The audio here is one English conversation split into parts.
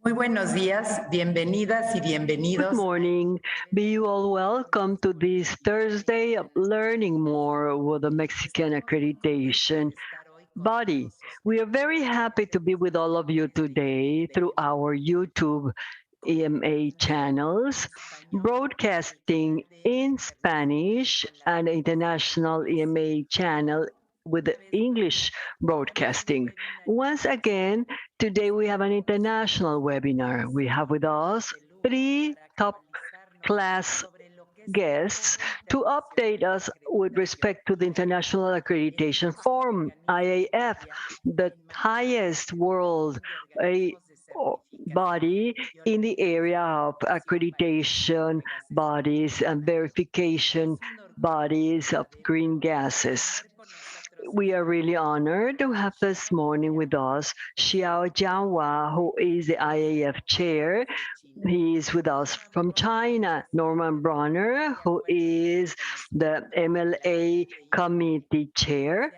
Muy buenos días, bienvenidas y Good bienvenidos. morning. Be you all welcome to this Thursday of Learning More with the Mexican Accreditation Body. We are very happy to be with all of you today through our YouTube EMA channels, broadcasting in Spanish and international EMA channel with the English broadcasting. Once again, today we have an international webinar. We have with us three top class guests to update us with respect to the International Accreditation Forum, IAF, the highest world a, body in the area of accreditation bodies and verification bodies of green gases. We are really honored to have this morning with us Xiao Jianhua, who is the IAF chair. He is with us from China. Norman Bronner, who is the MLA committee chair,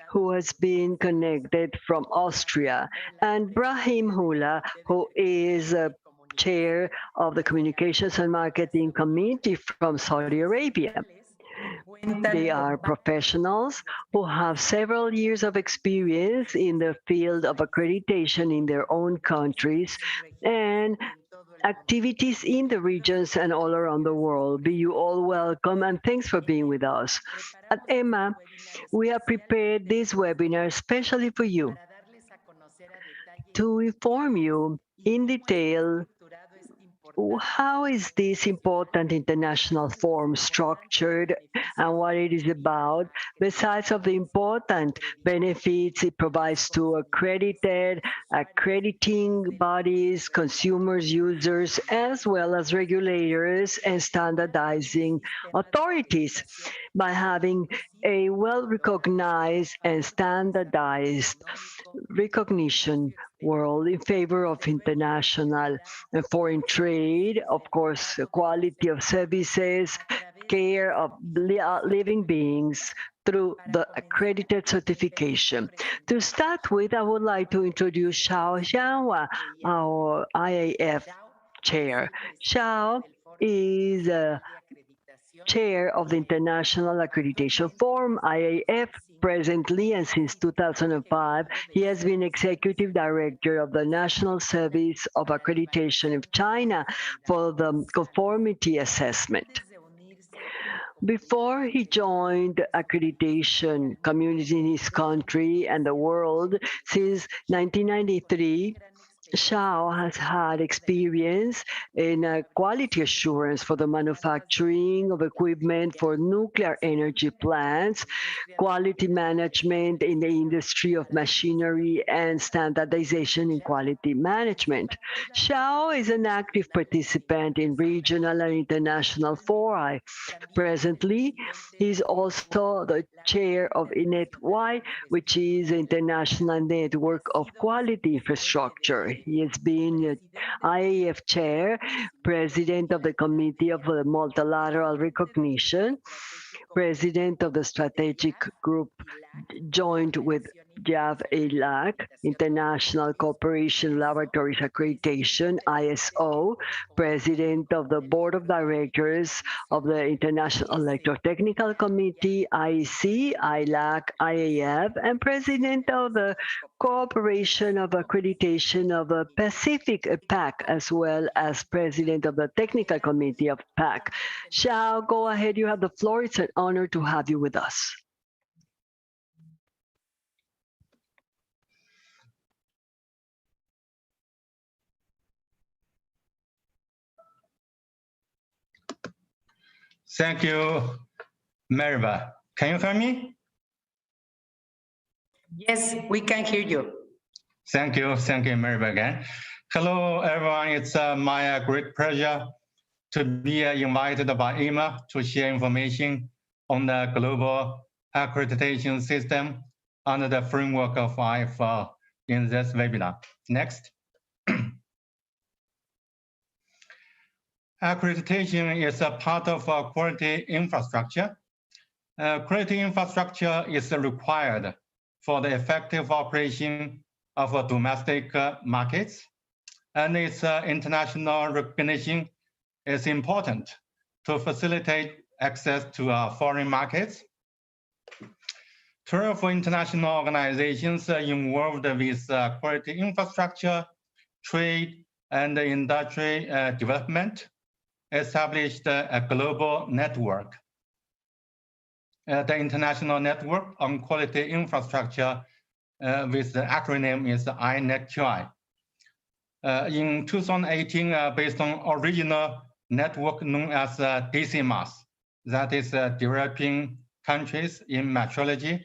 who has been connected from Austria, and Brahim Hula, who is chair of the Communications and Marketing Committee from Saudi Arabia. They are professionals who have several years of experience in the field of accreditation in their own countries and activities in the regions and all around the world. Be you all welcome and thanks for being with us. At Emma, we have prepared this webinar especially for you to inform you in detail how is this important international forum structured and what it is about, besides of the important benefits it provides to accredited, accrediting bodies, consumers, users, as well as regulators and standardizing authorities by having a well-recognized and standardized recognition world in favor of international and foreign trade, of course, quality of services, care of living beings through the accredited certification. To start with, I would like to introduce Xiao Xianhua, our IAF chair. Xiao is chair of the International Accreditation Forum, IAF, presently and since 2005. He has been executive director of the National Service of Accreditation of China for the conformity assessment. Before he joined the accreditation community in his country and the world, since 1993, Xiao has had experience in quality assurance for the manufacturing of equipment for nuclear energy plants, quality management in the industry of machinery, and standardization in quality management. Xiao is an active participant in regional and international fora. Presently, he is also the chair of INETY, which is the International Network of Quality Infrastructure. He has been IAF chair, president of the Committee of Multilateral Recognition, president of the strategic group joined with JAV-ALAC, International Cooperation Laboratories Accreditation, ISO, president of the board of directors of the International Electrotechnical Committee, IEC, ILAC, IAF, and president of the Cooperation of Accreditation of the Pacific PAC, as well as president of the Technical Committee of PAC. Xiao, go ahead, you have the floor. It's an honor to have you with us. Thank you, Merva. Can you hear me? Yes, we can hear you. Thank you, Merva again. Hello, everyone. It's my great pleasure to be invited by Emma to share information on the global accreditation system under the framework of IAF in this webinar. Next. Accreditation is a part of quality infrastructure. Quality infrastructure is required for the effective operation of domestic markets. and its international recognition is important to facilitate access to foreign markets. 12 international organizations involved with quality infrastructure, trade, and industry development established a global network. The International Network on Quality Infrastructure, with the acronym is INETQI. In 2018, based on original network known as DCMAS, that is developing countries in metrology,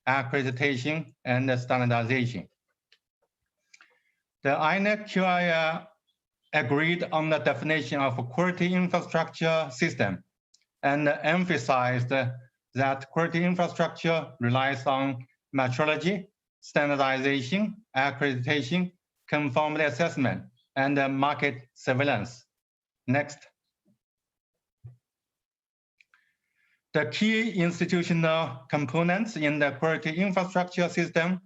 accreditation, and standardization. The INETQI agreed on the definition of a quality infrastructure system and emphasized that quality infrastructure relies on metrology, standardization, accreditation, conformity assessment, and market surveillance. Next. The key institutional components in the quality infrastructure system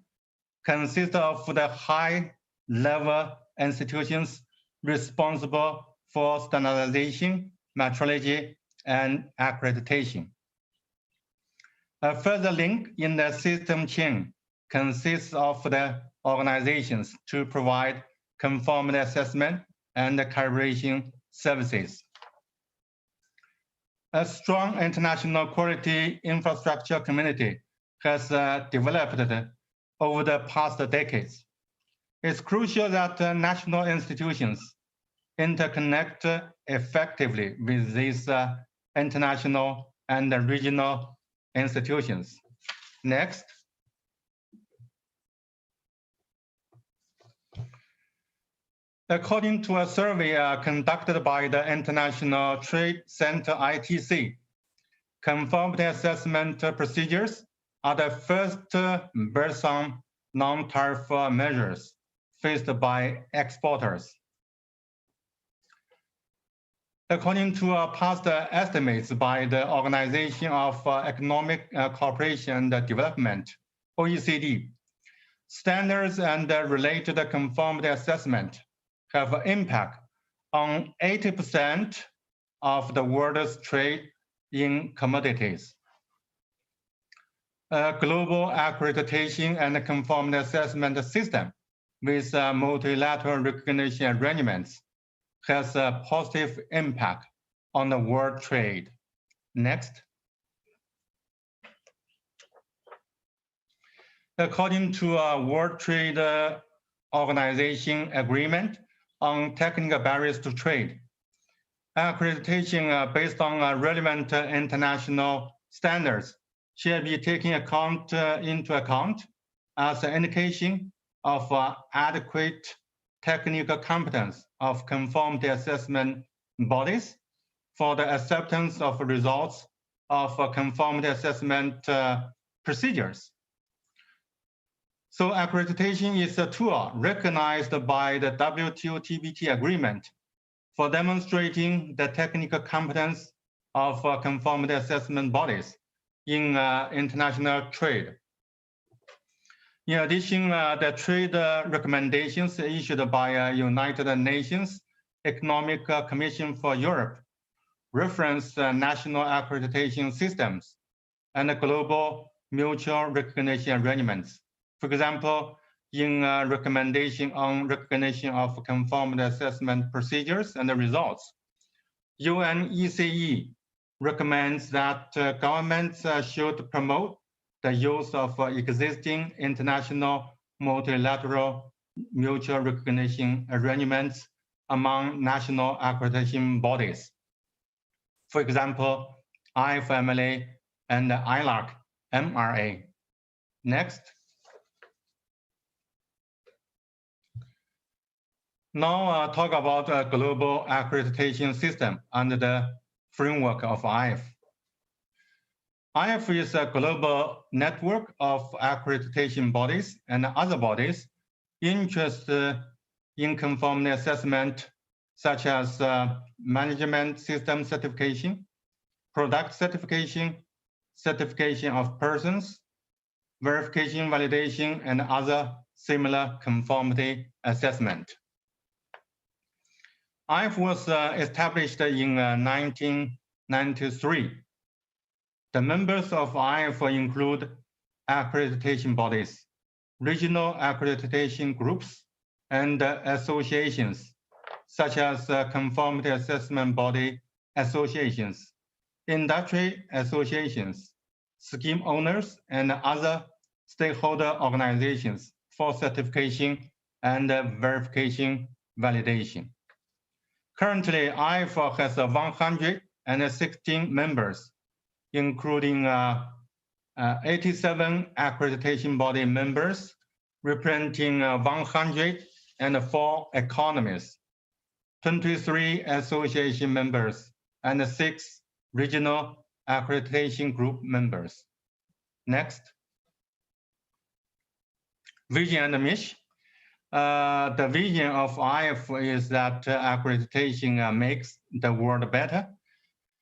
consist of the high-level institutions responsible for standardization, metrology, and accreditation. A further link in the system chain consists of the organizations to provide conformity assessment and calibration services. A strong international quality infrastructure community has developed over the past decades. It's crucial that national institutions interconnect effectively with these international and regional institutions. Next. According to a survey conducted by the International Trade Center ITC, conformity assessment procedures are the first burdensome non-tariff measures faced by exporters. According to past estimates by the Organization of Economic Cooperation and Development, OECD, standards and related conformity assessment have an impact on 80% of the world's trade in commodities. A global accreditation and conformity assessment system with multilateral recognition arrangements has a positive impact on the world trade. Next. According to a World Trade Organization agreement on technical barriers to trade, accreditation based on relevant international standards should be taken into account as an indication of adequate technical competence of conformity assessment bodies for the acceptance of results of conformity assessment procedures. So accreditation is a tool recognized by the WTO TBT agreement for demonstrating the technical competence of conformity assessment bodies in international trade. In addition, the trade recommendations issued by United Nations Economic Commission for Europe reference national accreditation systems and global mutual recognition arrangements. For example, in recommendation on recognition of conformity assessment procedures and the results, UNECE recommends that governments should promote the use of existing international multilateral mutual recognition arrangements among national accreditation bodies. For example, IFMLA and ILAC MRA. Next. Now talk about a global accreditation system under the framework of IAF. IAF is a global network of accreditation bodies and other bodies interested in conformity assessment, such as management system certification, product certification, certification of persons, verification, validation, and other similar conformity assessment. IAF was established in 1993. The members of IAF include accreditation bodies, regional accreditation groups, and associations, such as conformity assessment body associations, industry associations, scheme owners, and other stakeholder organizations for certification and verification validation. Currently, IAF has 116 members, including 87 accreditation body members, representing 104 economies, 23 association members, and 6 regional accreditation group members. Next. Vision and mission. The vision of IAF is that accreditation makes the world better.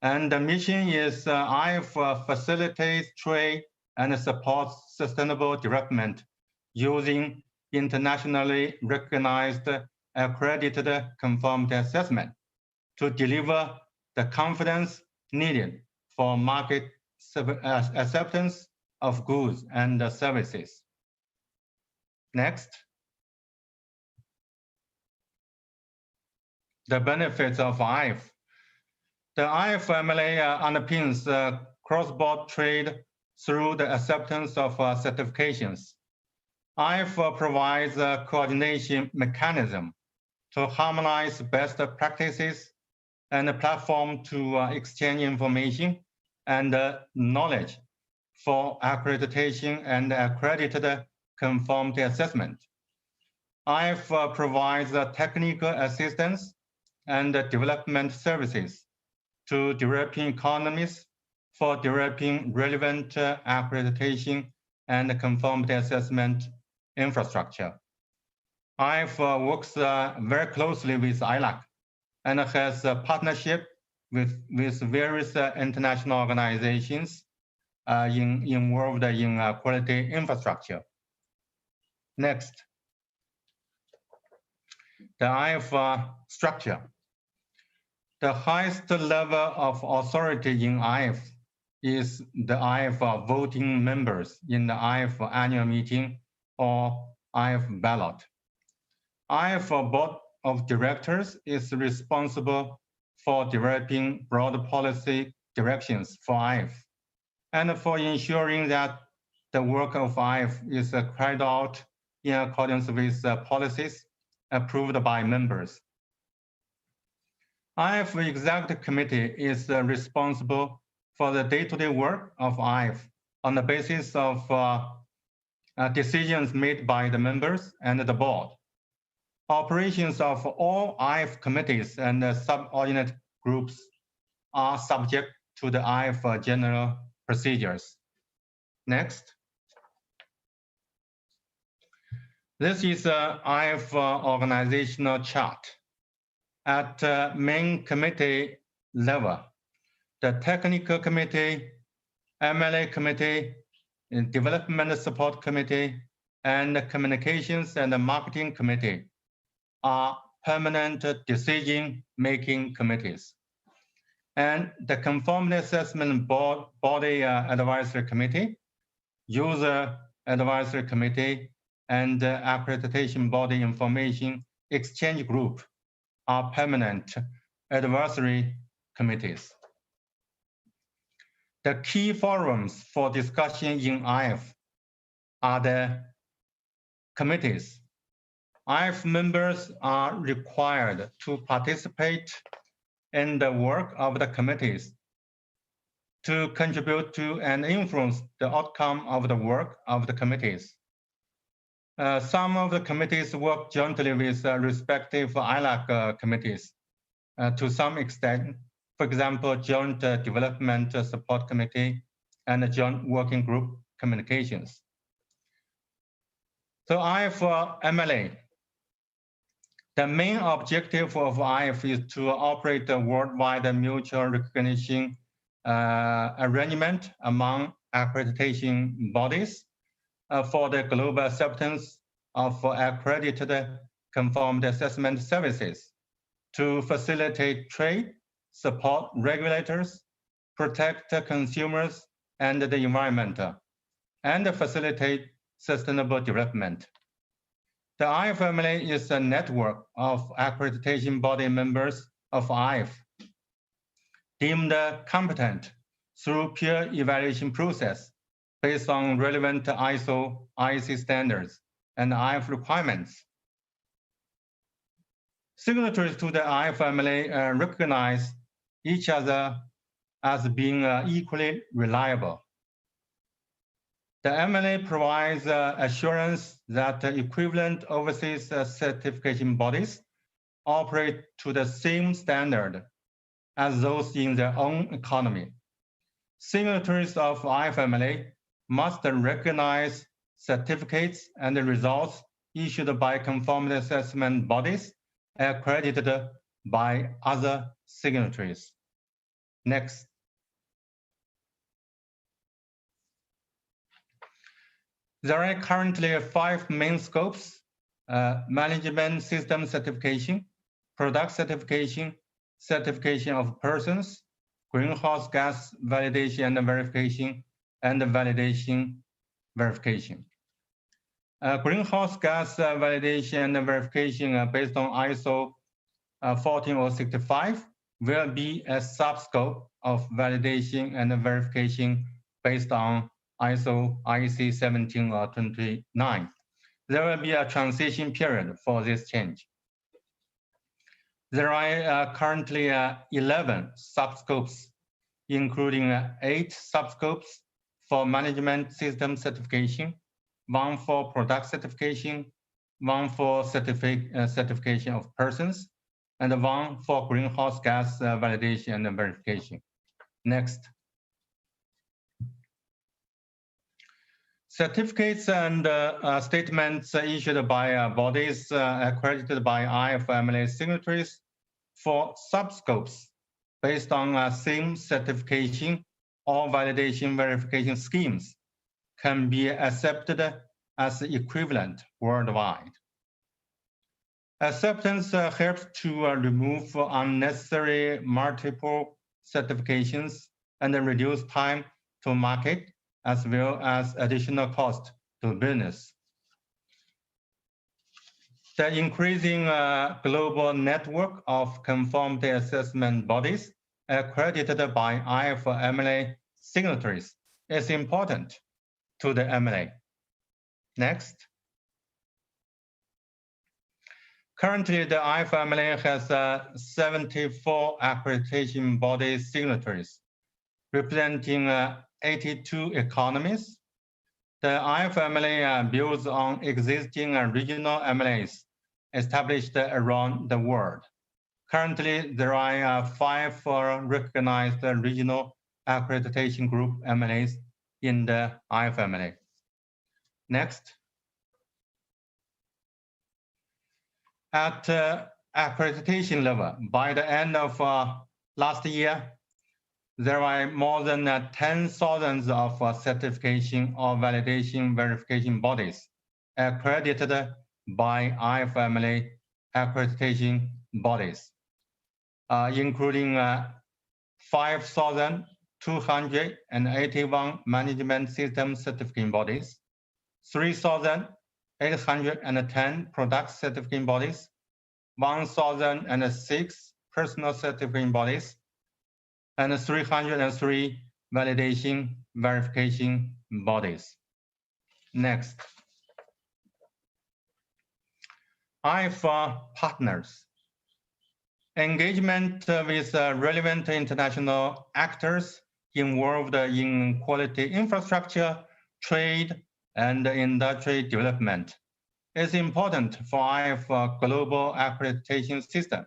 And the mission is IAF facilitates trade and supports sustainable development using internationally recognized accredited conformity assessment to deliver the confidence needed for market acceptance of goods and services. Next. The benefits of IAF. The IAF MLA underpins cross-border trade through the acceptance of certifications. IAF provides a coordination mechanism to harmonize best practices and a platform to exchange information and knowledge for accreditation and accredited conformity assessment. IAF provides technical assistance and development services to developing economies for developing relevant accreditation and conformity assessment infrastructure. IAF works very closely with ILAC and has a partnership with various international organizations involved in quality infrastructure. Next. The IAF structure. The highest level of authority in IAF is the IAF voting members in the IAF annual meeting or IAF ballot. IAF board of directors is responsible for developing broad policy directions for IAF and for ensuring that the work of IAF is carried out in accordance with policies approved by members. IAF Executive Committee is responsible for the day-to-day work of IAF on the basis of decisions made by the members and the board. Operations of all IAF committees and subordinate groups are subject to the IAF general procedures. Next. This is an IAF organizational chart. At main committee level, the technical committee, MLA committee, development support committee, and the communications and the marketing committee are permanent decision-making committees. And the conformity assessment body advisory committee, user advisory committee, and accreditation body information exchange group are permanent advisory committees. The key forums for discussion in IAF are the committees. IAF members are required to participate in the work of the committees to contribute to and influence the outcome of the work of the committees. Some of the committees work jointly with respective ILAC committees to some extent. For example, Joint Development Support Committee and the Joint Working Group Communications. So IAF MLA. The main objective of IAF is to operate a worldwide mutual recognition arrangement among accreditation bodies for the global acceptance of accredited conformity assessment services to facilitate trade, support regulators, protect consumers and the environment, and facilitate sustainable development. The IAF family is a network of accreditation body members of IAF, deemed competent through peer evaluation process based on relevant ISO, IEC standards, and IAF requirements. Signatories to the IAF family recognize each other as being equally reliable. The MLA provides assurance that equivalent overseas certification bodies operate to the same standard as those in their own economy. Signatories of IFMLA must recognize certificates and results issued by conformity assessment bodies accredited by other signatories. Next. There are currently 5 main scopes: management system certification, product certification, certification of persons, greenhouse gas validation and verification, and validation verification. Greenhouse gas validation and verification based on ISO 14065 will be a subscope of validation and verification based on ISO IEC 17029. There will be a transition period for this change. There are currently 11 subscopes, including 8 subscopes for management system certification, 1 for product certification, 1 for certification of persons, and 1 for greenhouse gas validation and verification. Next. Certificates and statements issued by bodies accredited by IFMLA signatories for subscopes based on same certification or validation verification schemes can be accepted as equivalent worldwide. Acceptance helps to remove unnecessary multiple certifications and reduce time to market, as well as additional cost to business. The increasing global network of conformity assessment bodies accredited by IFMLA signatories is important to the MLA. Next. Currently, the IFMLA has 74 accreditation body signatories, representing 82 economies. The IFMLA builds on existing regional MLAs established around the world. Currently, there are 5 recognized regional accreditation group MLAs in the IFMLA. Next. At accreditation level, by the end of last year, there are more than 10,000 of certification or validation verification bodies accredited by IFMLA accreditation bodies, including 5,281 management system certification bodies, 3,810 product certification bodies, 1,006 personal certification bodies, and 303 validation verification bodies. Next. IFA partners. Engagement with relevant international actors involved in quality infrastructure, trade, and industry development is important for IFA global accreditation system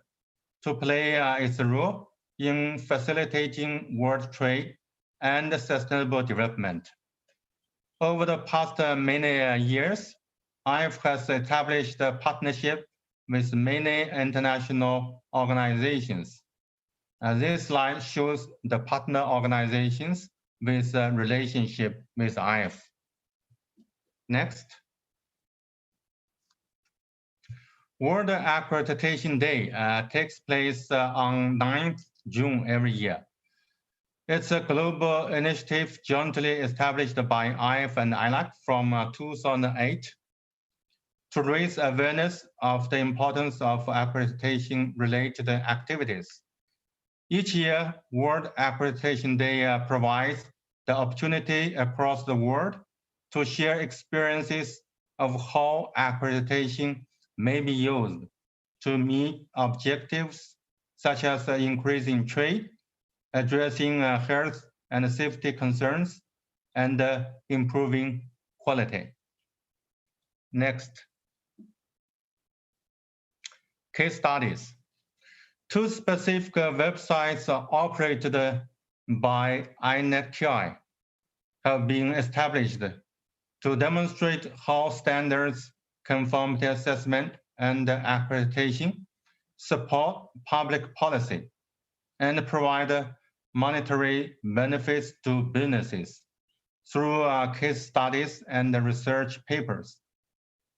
to play its role in facilitating world trade and sustainable development. Over the past many years, IAF has established a partnership with many international organizations. This slide shows the partner organizations with a relationship with IAF. Next. World Accreditation Day takes place on 9th June every year. It's a global initiative jointly established by IAF and ILAC from 2008 to raise awareness of the importance of accreditation-related activities. Each year, World Accreditation Day provides the opportunity across the world to share experiences of how accreditation may be used to meet objectives such as increasing trade, addressing health and safety concerns, and improving quality. Next. Case studies. Two specific websites operated by INETQI have been established to demonstrate how standards, conformity assessment, and accreditation support public policy and provide monetary benefits to businesses through case studies and research papers.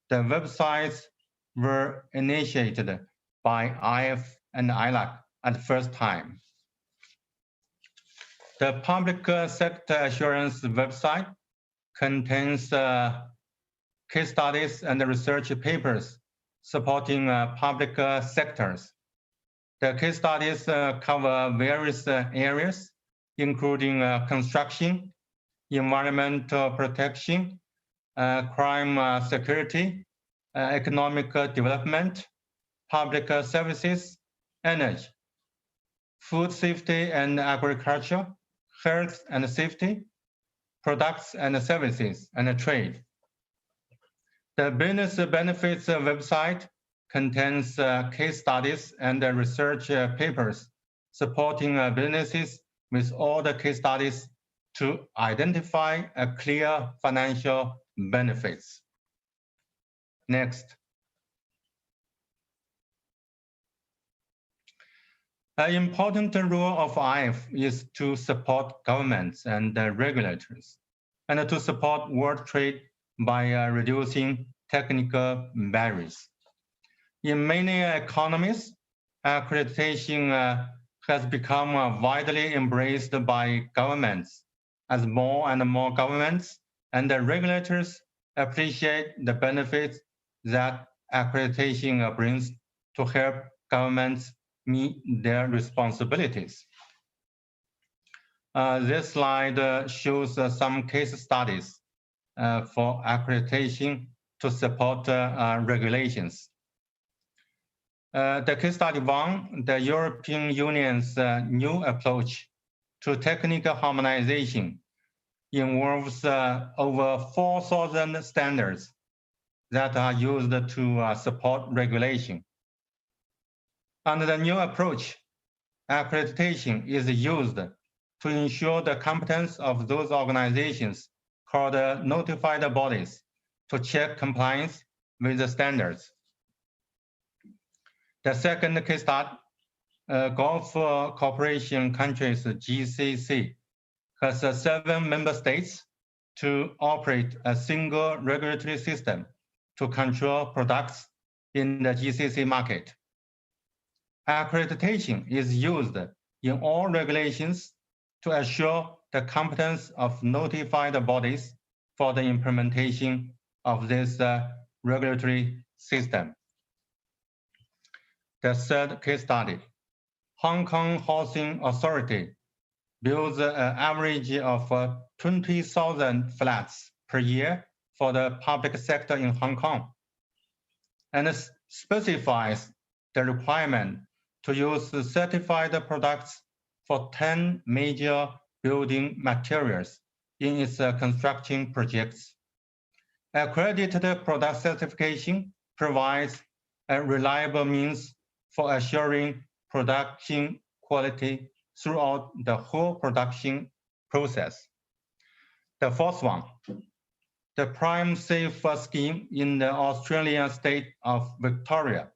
The websites were initiated by IAF and ILAC at the first time. The Public Sector Assurance website contains case studies and research papers supporting public sectors. The case studies cover various areas, including construction, environmental protection, crime security, economic development, public services, energy, food safety and agriculture, health and safety, products and services, and trade. The Business Benefits website contains case studies and research papers supporting businesses with all the case studies to identify a clear financial benefits. Next. An important role of IAF is to support governments and regulators, and to support world trade by reducing technical barriers. In many economies, accreditation has become widely embraced by governments as more and more governments and regulators appreciate the benefits that accreditation brings to help governments meet their responsibilities. This slide shows some case studies for accreditation to support regulations. The case study one, the European Union's new approach to technical harmonization involves over 4,000 standards that are used to support regulation. Under the new approach, accreditation is used to ensure the competence of those organizations called notified bodies to check compliance with the standards. The second case study, Gulf Cooperation countries, GCC, has 7 member states to operate a single regulatory system to control products in the GCC market. Accreditation is used in all regulations to assure the competence of notified bodies for the implementation of this regulatory system. The third case study, Hong Kong Housing Authority builds an average of 20,000 flats per year for the public sector in Hong Kong, and specifies the requirement to use certified products for 10 major building materials in its construction projects. Accredited product certification provides a reliable means for assuring production quality throughout the whole production process. The fourth one, the Prime Safe scheme in the Australian state of Victoria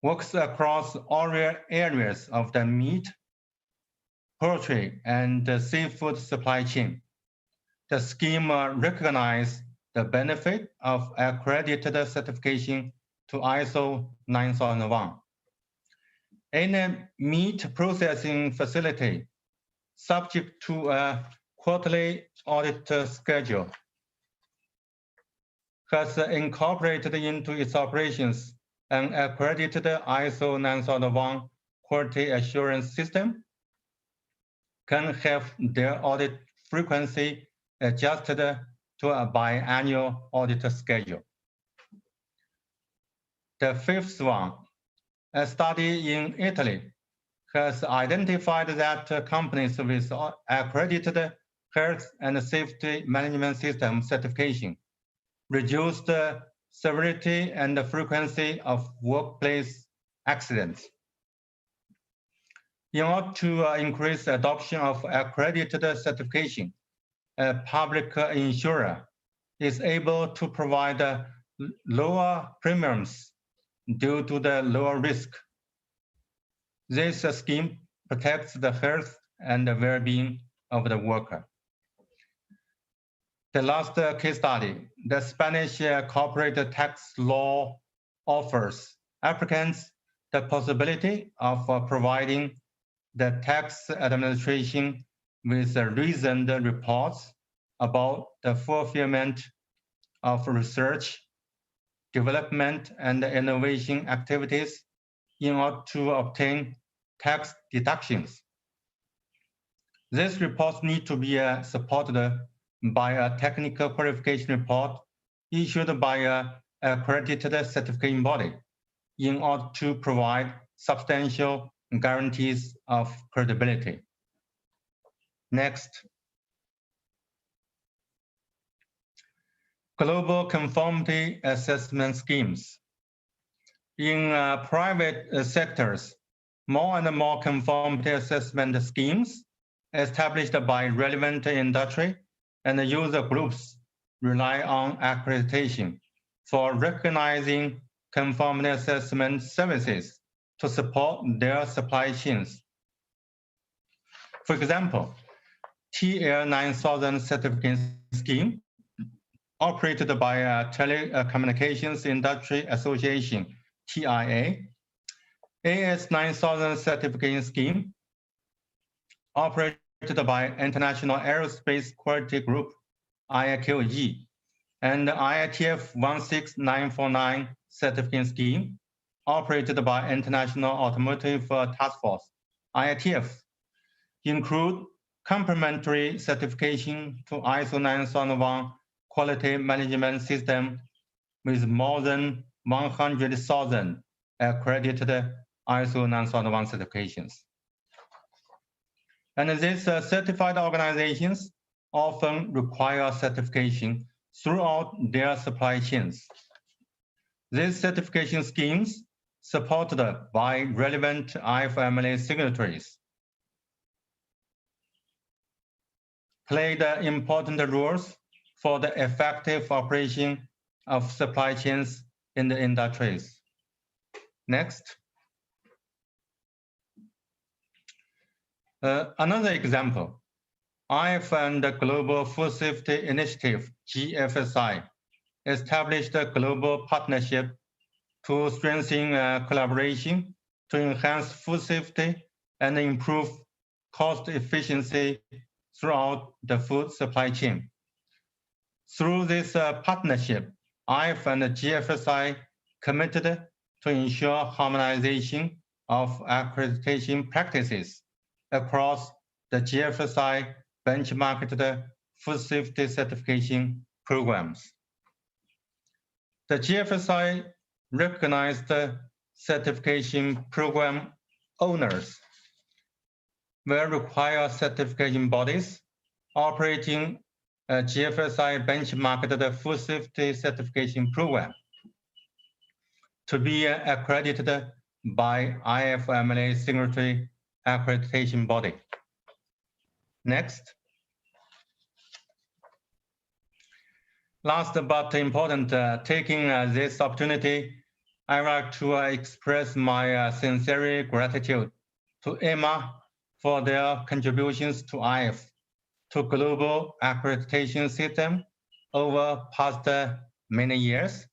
works across all areas of the meat, poultry, and seafood supply chain. The scheme recognizes the benefit of accredited certification to ISO 9001. Any meat processing facility subject to a quarterly audit schedule has incorporated into its operations an accredited ISO 9001 quality assurance system can have their audit frequency adjusted to a biannual audit schedule. The fifth one, a study in Italy has identified that companies with accredited health and safety management system certification reduced the severity and the frequency of workplace accidents. In order to increase adoption of accredited certification, a public insurer is able to provide lower premiums due to the lower risk. This scheme protects the health and the well-being of the worker. The last case study, the Spanish corporate tax law offers applicants the possibility of providing the tax administration with reasoned reports about the fulfillment of research, development, and innovation activities in order to obtain tax deductions. These reports need to be supported by a technical qualification report issued by an accredited certification body in order to provide substantial guarantees of credibility. Next. Global conformity assessment schemes. In private sectors, more and more conformity assessment schemes established by relevant industry and user groups rely on accreditation for recognizing conformity assessment services to support their supply chains. For example, TL 9000 certification scheme operated by Telecommunications Industry Association, TIA, AS 9000 certification scheme operated by International Aerospace Quality Group, IAQG, and IATF 16949 certificate scheme operated by International Automotive Task Force, IATF, include complementary certification to ISO 9001 quality management system with more than 100,000 accredited ISO 9001 certifications. And these certified organizations often require certification throughout their supply chains. These certification schemes, supported by relevant IFMLA signatories, played important roles for the effective operation of supply chains in the industries. Next. Another example, IAF and the Global Food Safety Initiative, GFSI, established a global partnership to strengthen collaboration to enhance food safety and improve cost efficiency throughout the food supply chain. Through this partnership, IAF and the GFSI committed to ensure harmonization of accreditation practices across the GFSI benchmarked food safety certification programs. The GFSI recognized certification program owners will require certification bodies operating a GFSI benchmarked food safety certification program to be accredited by IFMLA signatory accreditation body. Next. Last but important, taking this opportunity, I would like to express my sincere gratitude to Emma for their contributions to IAF, to global accreditation system over past many years,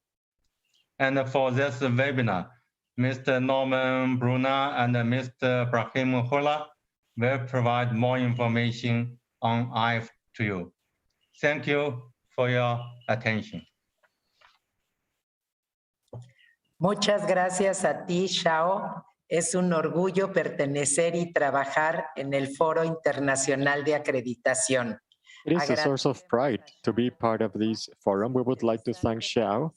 And for this webinar, Mr. Norman Bruna and Mr. Brahim Hola will provide more information on IAF to you. Thank you for your attention. Muchas gracias a ti, Xiao. Es un orgullo pertenecer y trabajar en el Foro Internacional de Acreditación. It is a source of pride to be part of this forum. We would like to thank Xiao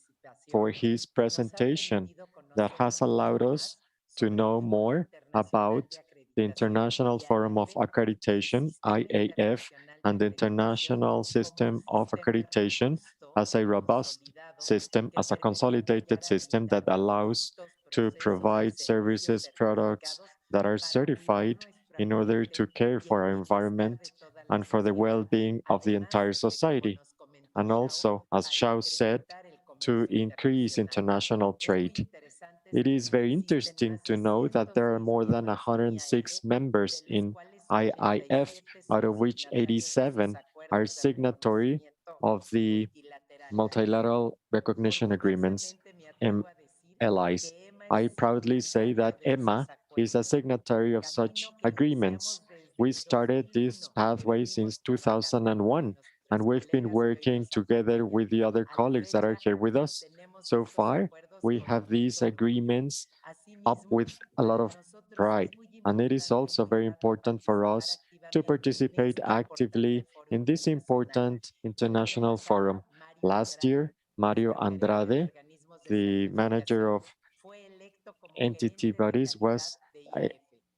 for his presentation that has allowed us to know more about the International Forum of Accreditation, IAF, and the International System of Accreditation as a robust system, as a consolidated system that allows to provide services, products that are certified in order to care for our environment and for the well-being of the entire society. And also, as Xiao said, to increase international trade. It is very interesting to know that there are more than 106 members in IIF, out of which 87 are signatory of the multilateral recognition agreements, MLIs. I proudly say that EMA is a signatory of such agreements. We started this pathway since 2001, and we've been working together with the other colleagues that are here with us. So far, we have these agreements up with a lot of pride, and it is also very important for us to participate actively in this important international forum. Last year, Mario Andrade, the manager of entity bodies, was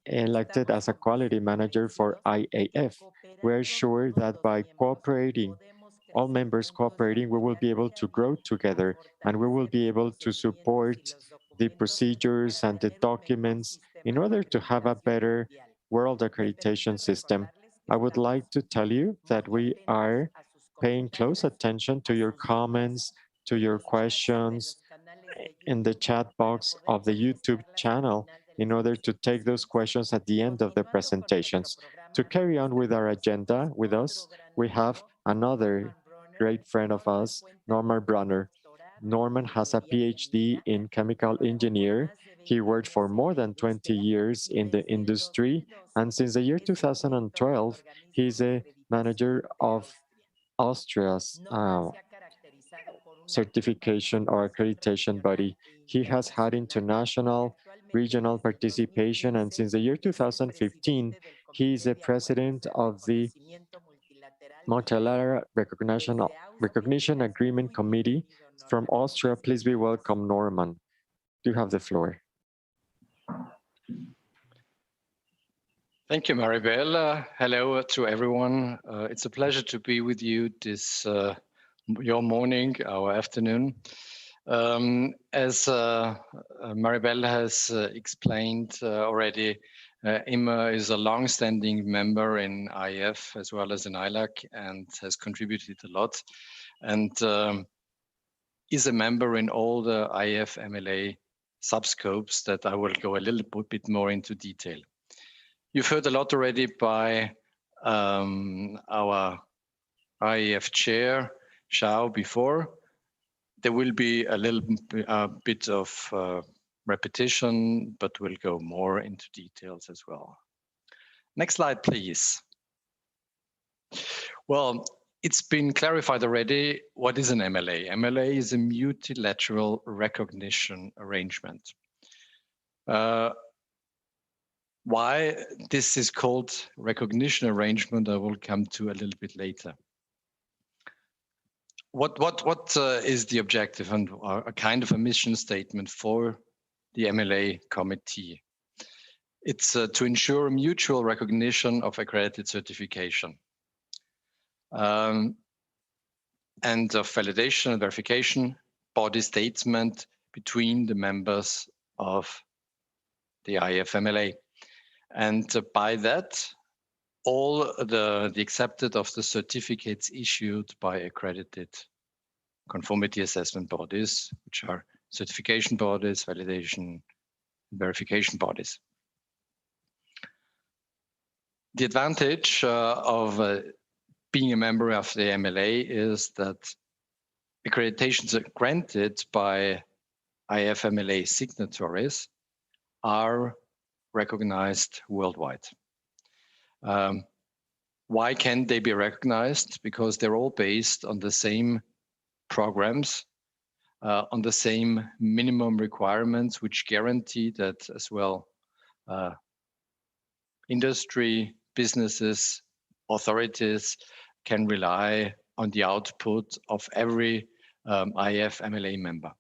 elected as a quality manager for IAF. We're sure that by cooperating, all members cooperating, we will be able to grow together, and we will be able to support the procedures and the documents in order to have a better world accreditation system. I would like to tell you that we are paying close attention to your comments, to your questions in the chat box of the YouTube channel in order to take those questions at the end of the presentations. To carry on with our agenda with us, we have another great friend of us, Norman Brunner. Norman has a PhD in chemical engineer. He worked for more than 20 years in the industry, and since the year 2012, he's a manager of Austria's certification or accreditation body. He has had international, regional participation, and since the year 2015, he is the president of the Multilateral Recognition Agreement Committee from Austria. Please be welcome, Norman. You have the floor. Thank you, Maribel. Hello to everyone. It's a pleasure to be with you this your morning, our afternoon. As Maribel has explained already, IMA is a long-standing member in IAF as well as in ILAC and has contributed a lot, and is a member in all the IAF MLA subscopes that I will go a little bit more into detail. You've heard a lot already by our IAF chair, Xiao, before. There will be a little bit of repetition, but we'll go more into details as well. Next slide, please. Well, it's been clarified already what is an MLA. MLA is a multilateral recognition arrangement. Why this is called recognition arrangement, I will come to a little bit later. What is the objective and a kind of a mission statement for the MLA committee? It's to ensure mutual recognition of accredited certification and of validation and verification body statement between the members of the IAF MLA. And by that, all the accepted of the certificates issued by accredited conformity assessment bodies, which are certification bodies, validation, verification bodies. The advantage of being a member of the MLA is that accreditations are granted by IAF-MLA signatories are recognized worldwide. Why can they be recognized? Because they're all based on the same programs, on the same minimum requirements, which guarantee that as well industry, businesses, authorities can rely on the output of every IAF-MLA member.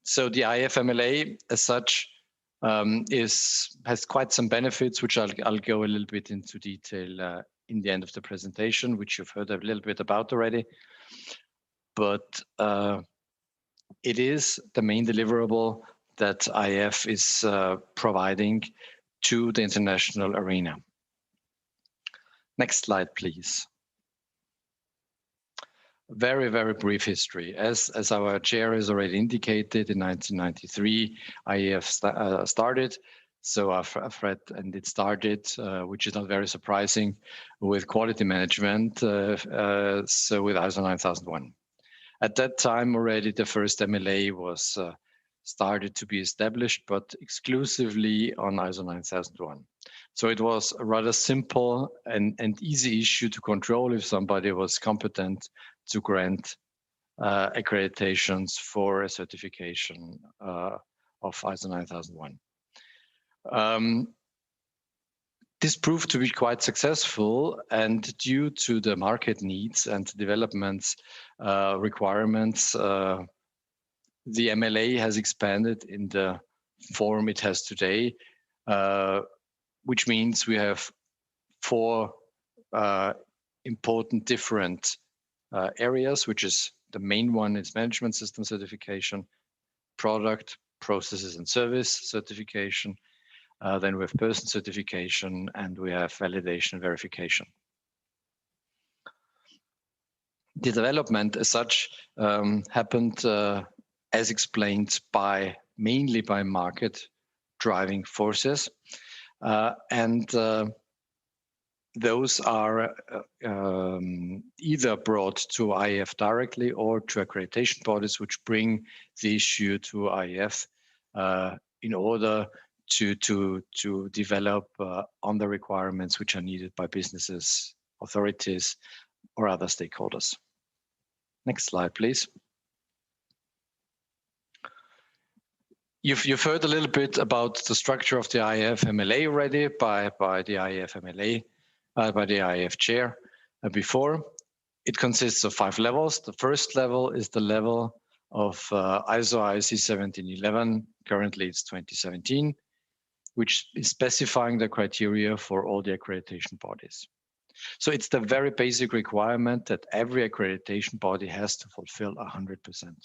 So the IAF-MLA as such has quite some benefits, which I'll go a little bit into detail in the end of the presentation, which you've heard a little bit about already. But it is the main deliverable that IAF is providing to the international arena. Next slide, please. Very, very brief history. As our chair has already indicated, in 1993, IAF started. So it started, which is not very surprising, with quality management, so with ISO 9001. At that time already, the first MLA was started to be established, but exclusively on ISO 9001. So it was a rather simple and easy issue to control if somebody was competent to grant accreditations for a certification of ISO 9001. This proved to be quite successful, and due to the market needs and developments requirements, the MLA has expanded in the form it has today, which means we have 4 important different areas, which is the main one is management system certification, product, processes and service certification, then we have person certification, and we have validation and verification. The development as such happened as explained mainly by market driving forces, and those are either brought to IAF directly or to accreditation bodies, which bring the issue to IAF in order to develop on the requirements which are needed by businesses, authorities, or other stakeholders. Next slide, please. You've heard a little bit about the structure of the IAF-MLA already by the IAF-MLA, by the IAF chair before. It consists of 5 levels. The first level is the level of ISO/IEC 1711. Currently, it's 2017, which is specifying the criteria for all the accreditation bodies. So it's the very basic requirement that every accreditation body has to fulfill 100%.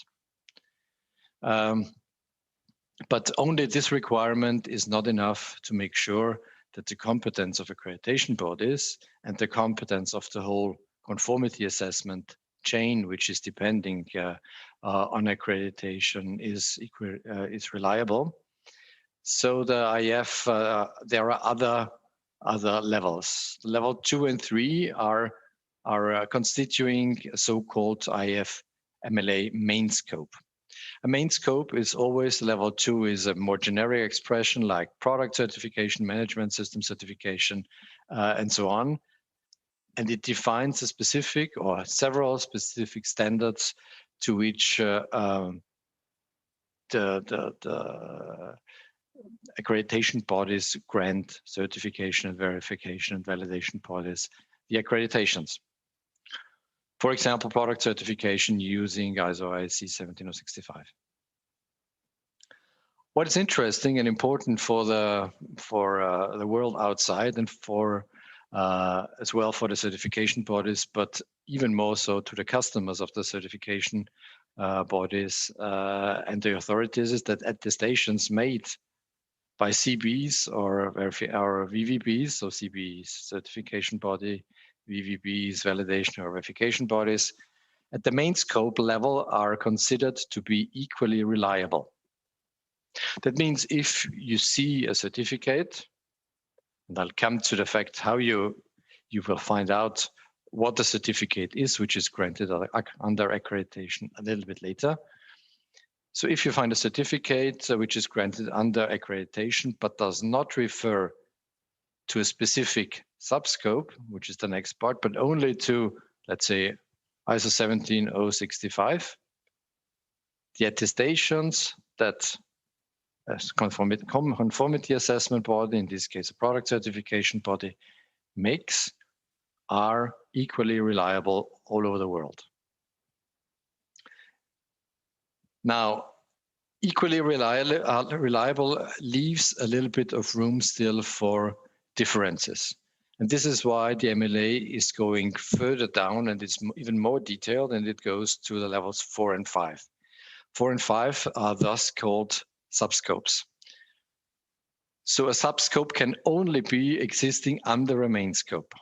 But only this requirement is not enough to make sure that the competence of accreditation bodies and the competence of the whole conformity assessment chain, which is depending on accreditation, is reliable. So the IAF, there are other levels. Level 2 and 3 are constituting a so-called IAF-MLA main scope. A main scope is always, level 2 is a more generic expression like product certification, management system certification, and so on. And it defines a specific or several specific standards to which the accreditation bodies grant certification and verification and validation bodies the accreditations. For example, product certification using ISO/IEC 17065. What is interesting and important for the world outside and for as well for the certification bodies, but even more so to the customers of the certification bodies and the authorities, is that attestations made by CBs or VVBs, so CBs certification body, VVBs validation or verification bodies, at the main scope level are considered to be equally reliable. That means if you see a certificate, and I'll come to the fact how you will find out what the certificate is, which is granted under accreditation a little bit later. So if you find a certificate which is granted under accreditation but does not refer to a specific subscope, which is the next part, but only to, let's say, ISO 17065, the attestations that a conformity assessment body, in this case a product certification body, makes are equally reliable all over the world. Now, equally reliable leaves a little bit of room still for differences. And this is why the MLA is going further down, and it's even more detailed, and it goes to the levels 4 and 5. 4 and 5 are thus called subscopes. So a subscope can only be existing under a main scope.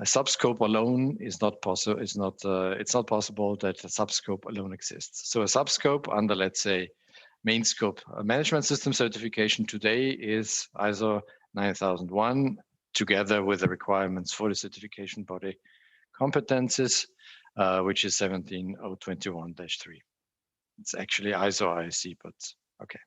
A subscope alone is not possible. It's not possible that a subscope alone exists. So a subscope under, let's say, main scope management system certification today is ISO 9001, together with the requirements for the certification body competences, which is 17021-3. It's actually ISO IEC, but okay.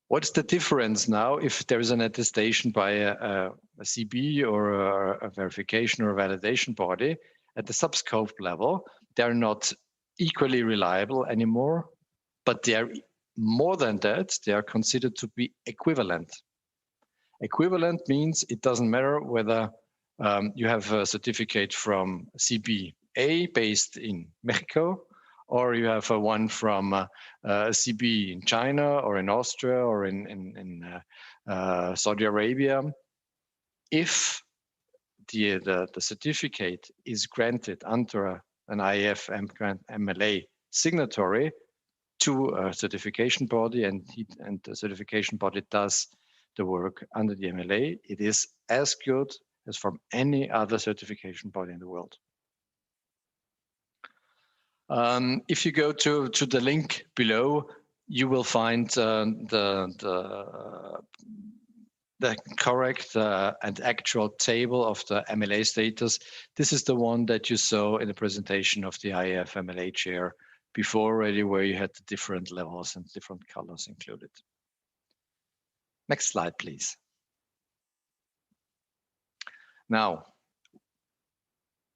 What's the difference now if there is an attestation by a CB or a verification or a validation body at the subscope level? They're not equally reliable anymore, but they are more than that. They are considered to be equivalent. Equivalent means it doesn't matter whether you have a certificate from CBA based in Mexico, or you have one from CB in China or in Austria or in Saudi Arabia. If the certificate is granted under an IAF MLA signatory to a certification body, and the certification body does the work under the MLA, it is as good as from any other certification body in the world. If you go to the link below, you will find the correct and actual table of the MLA status. This is the one that you saw in the presentation of the IAF MLA chair before already, where you had the different levels and different colors included. Next slide, please. Now,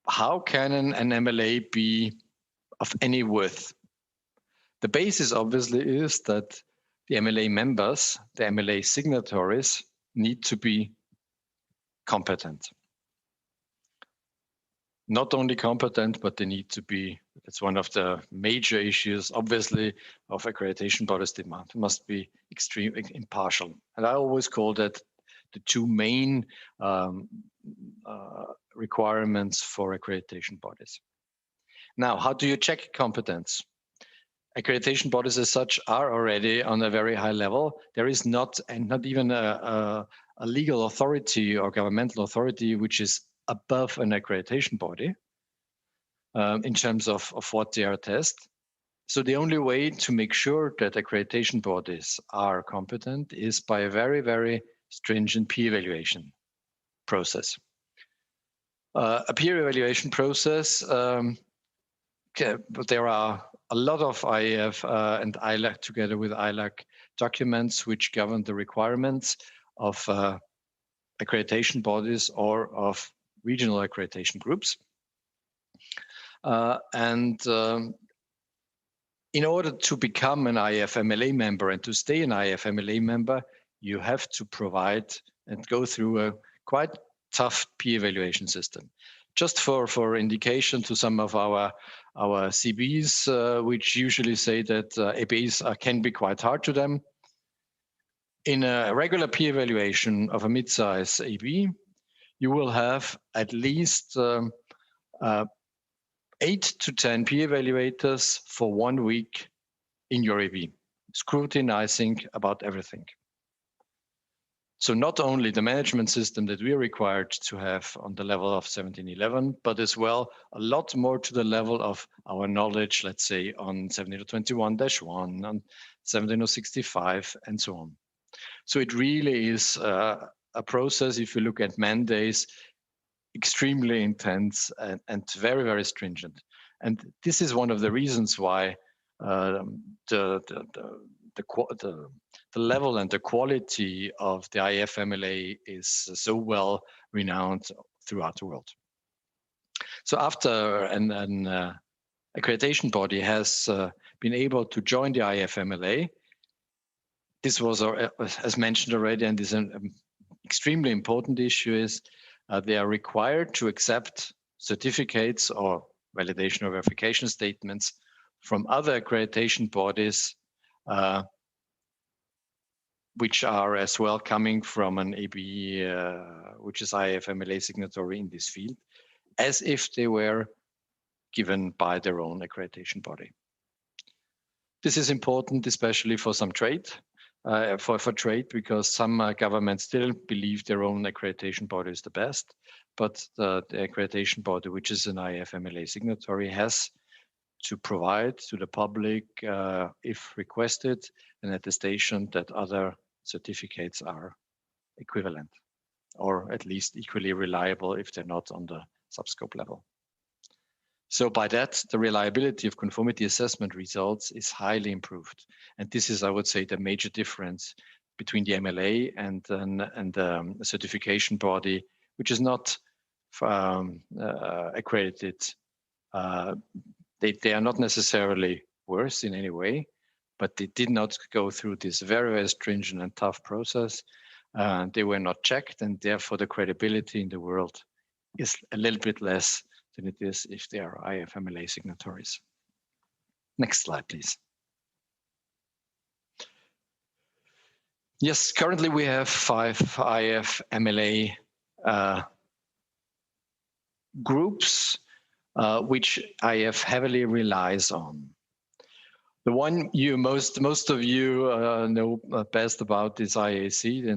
how can an MLA be of any worth? The basis obviously is that the MLA members, the MLA signatories, need to be competent. Not only competent, but they need to be, that's one of the major issues, obviously, of accreditation bodies demand. It must be extremely impartial. And I always call that the two main requirements for accreditation bodies. Now, how do you check competence? Accreditation bodies as such are already on a very high level. There is not even a legal authority or governmental authority which is above an accreditation body in terms of what they attest. So the only way to make sure that accreditation bodies are competent is by a very, very stringent peer evaluation process. A peer evaluation process, but there are a lot of IAF and ILAC together with ILAC documents which govern the requirements of accreditation bodies or of regional accreditation groups. In order to become an IAF MLA member and to stay an IAF MLA member, you have to provide and go through a quite tough peer evaluation system. Just for indication to some of our CBs, which usually say that ABs can be quite hard to them. In a regular peer evaluation of a mid-size AB, you will have at least 8 to 10 peer evaluators for 1 week in your AB, scrutinizing about everything. So not only the management system that we are required to have on the level of 1711, but as well a lot more to the level of our knowledge, let's say on 17021-1, on 17065, and so on. So it really is a process, if you look at man days, extremely intense and very, very stringent. And this is one of the reasons why the level and the quality of the IAF MLA is so well renowned throughout the world. So after an accreditation body has been able to join the IAF MLA, this was, as mentioned already, and is an extremely important issue, is they are required to accept certificates or validation or verification statements from other accreditation bodies, which are as well coming from an ABE, which is IAF MLA signatory in this field, as if they were given by their own accreditation body. This is important, especially for some trade, for trade, because some governments still believe their own accreditation body is the best, but the accreditation body, which is an IAF MLA signatory, has to provide to the public, if requested, an attestation that other certificates are equivalent, or at least equally reliable if they're not on the subscope level. So by that, the reliability of conformity assessment results is highly improved. And this is, I would say, the major difference between the MLA and a certification body, which is not accredited. They are not necessarily worse in any way, but they did not go through this very, very stringent and tough process. They were not checked, and therefore the credibility in the world is a little bit less than it is if they are IAF MLA signatories. Next slide, please. Yes, currently we have 5 IAF MLA groups, which IAF heavily relies on. The one most of you know best about is IAC, the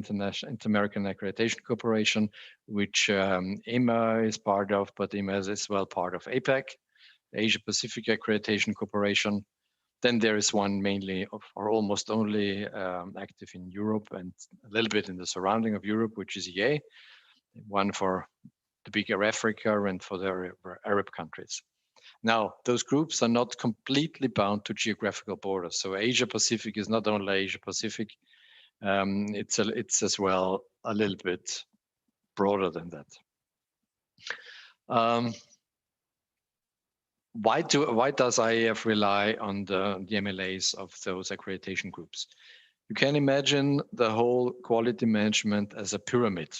Inter-American Accreditation Corporation, which IMA is part of, but IMA is as well part of APAC, Asia Pacific Accreditation Corporation. Then there is one mainly or almost only active in Europe and a little bit in the surrounding of Europe, which is EA, one for the bigger Africa and for the Arab countries. Now, those groups are not completely bound to geographical borders. So Asia Pacific is not only Asia Pacific, it's as well a little bit broader than that. Why does IAF rely on the MLAs of those accreditation groups? You can imagine the whole quality management as a pyramid.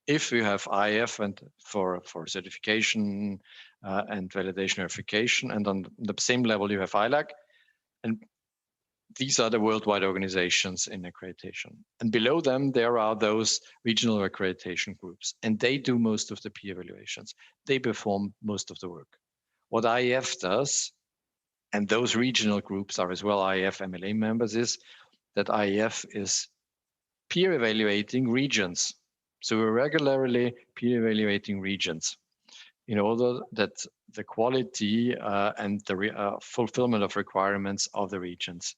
If you have IAF and for certification and validation verification, and on the same level you have ILAC, and these are the worldwide organizations in accreditation. And below them, there are those regional accreditation groups, and they do most of the peer evaluations. They perform most of the work. What IAF does, and those regional groups are as well IAF MLA members, is that IAF is peer evaluating regions. So we're regularly peer evaluating regions in order that the quality and the fulfillment of requirements of the regions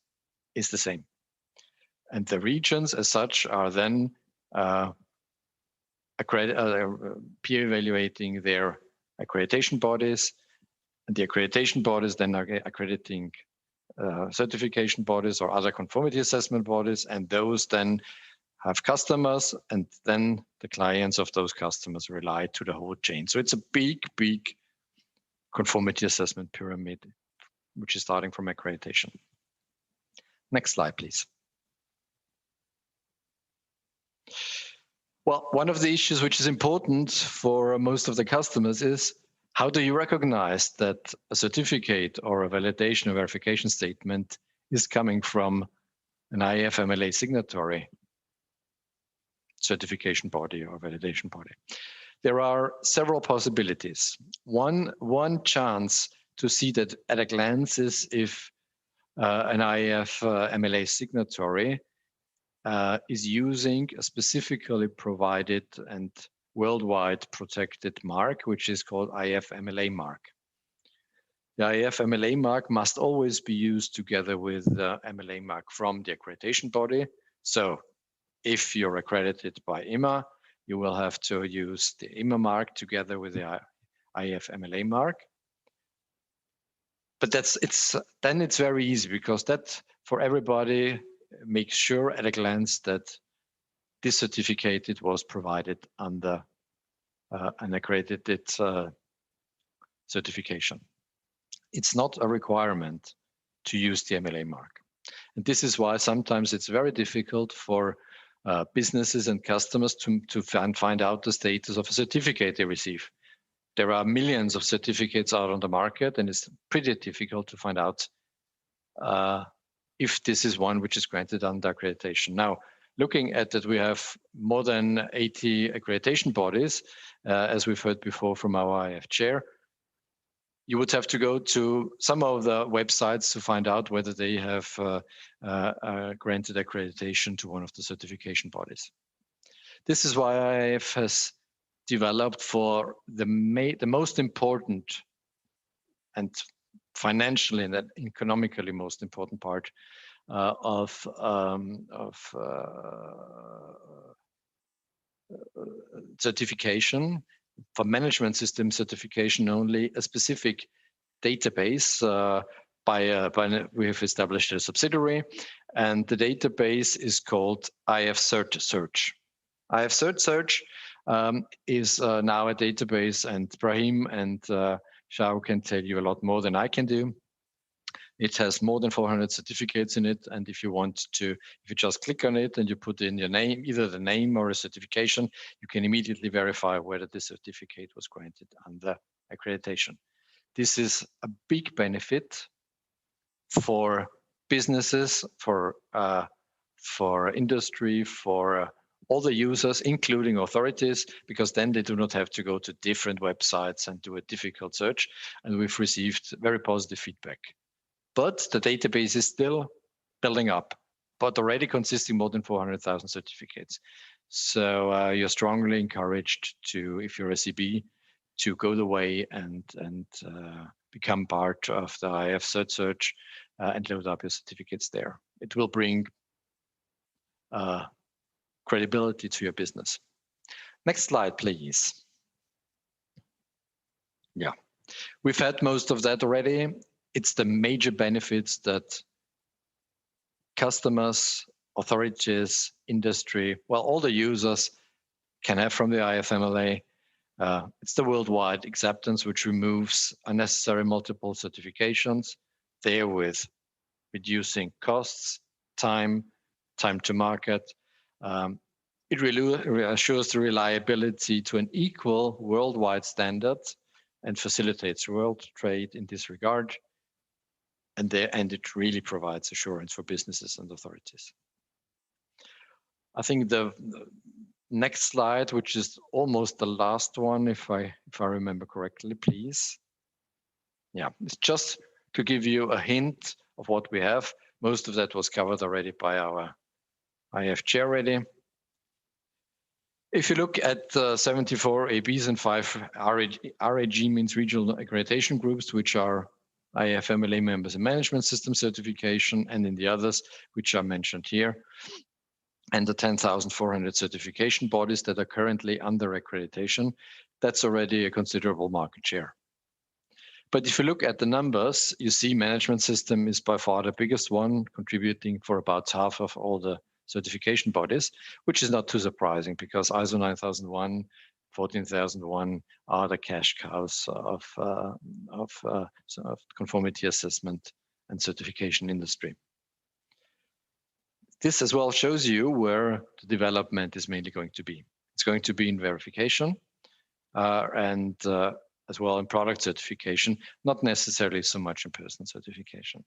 is the same. And the regions as such are then peer evaluating their accreditation bodies, and the accreditation bodies then are accrediting certification bodies or other conformity assessment bodies, and those then have customers, and then the clients of those customers rely to the whole chain. So it's a big, big conformity assessment pyramid, which is starting from accreditation. Next slide, please. Well, one of the issues which is important for most of the customers is how do you recognize that a certificate or a validation or verification statement is coming from an IAF MLA signatory certification body or validation body? There are several possibilities. One chance to see that at a glance is if an IAF MLA signatory is using a specifically provided and worldwide protected mark, which is called IAF MLA mark. The IAF MLA mark must always be used together with the MLA mark from the accreditation body. So if you're accredited by IMA, you will have to use the IMA mark together with the IAF MLA mark. but then it's very easy, because that for everybody makes sure at a glance that this certificate was provided under an accredited certification. It's not a requirement to use the MLA mark. And this is why sometimes it's very difficult for businesses and customers to find out the status of a certificate they receive. There are millions of certificates out on the market, and it's pretty difficult to find out if this is one which is granted under accreditation. Now, looking at that, we have more than 80 accreditation bodies, as we've heard before from our IAF chair. You would have to go to some of the websites to find out whether they have granted accreditation to one of the certification bodies. This is why IAF has developed for the most important and financially and economically most important part of certification, for management system certification only, a specific database we have established a subsidiary, and the database is called IAF Cert Search. IAF Cert Search is now a database, and Brahim and Xiao can tell you a lot more than I can do. It has more than 400 certificates in it, and if you just click on it and you put in your name, either the name or a certification, you can immediately verify whether the certificate was granted under accreditation. This is a big benefit for businesses, for industry, for all the users, including authorities, because then they do not have to go to different websites and do a difficult search. And we've received very positive feedback. But the database is still building up, but already consisting more than 400,000 certificates. So you're strongly encouraged to, if you're a CB, to go the way and become part of the IAF Cert Search and load up your certificates there. It will bring credibility to your business. Next slide, please. Yeah, we've had most of that already. It's the major benefits that customers, authorities, industry, well, all the users can have from the IFMLA. It's the worldwide acceptance, which removes unnecessary multiple certifications, therewith reducing costs, time to market. It really assures the reliability to an equal worldwide standard and facilitates world trade in this regard. And it really provides assurance for businesses and authorities. I think the next slide, which is almost the last one, if I remember correctly, please. Yeah, it's just to give you a hint of what we have. Most of that was covered already by our IAF chair already. If you look at 74 ABs and 5 RAG, means regional accreditation groups, which are IFMLA members and management system certification, and in the others, which are mentioned here, and the 10,400 certification bodies that are currently under accreditation, that's already a considerable market share. But if you look at the numbers, you see management system is by far the biggest one, contributing for about half of all the certification bodies, which is not too surprising because ISO 9001, 14001 are the cash cows of conformity assessment and certification industry. This as well shows you where the development is mainly going to be. It's going to be in verification and as well in product certification, not necessarily so much in person certification.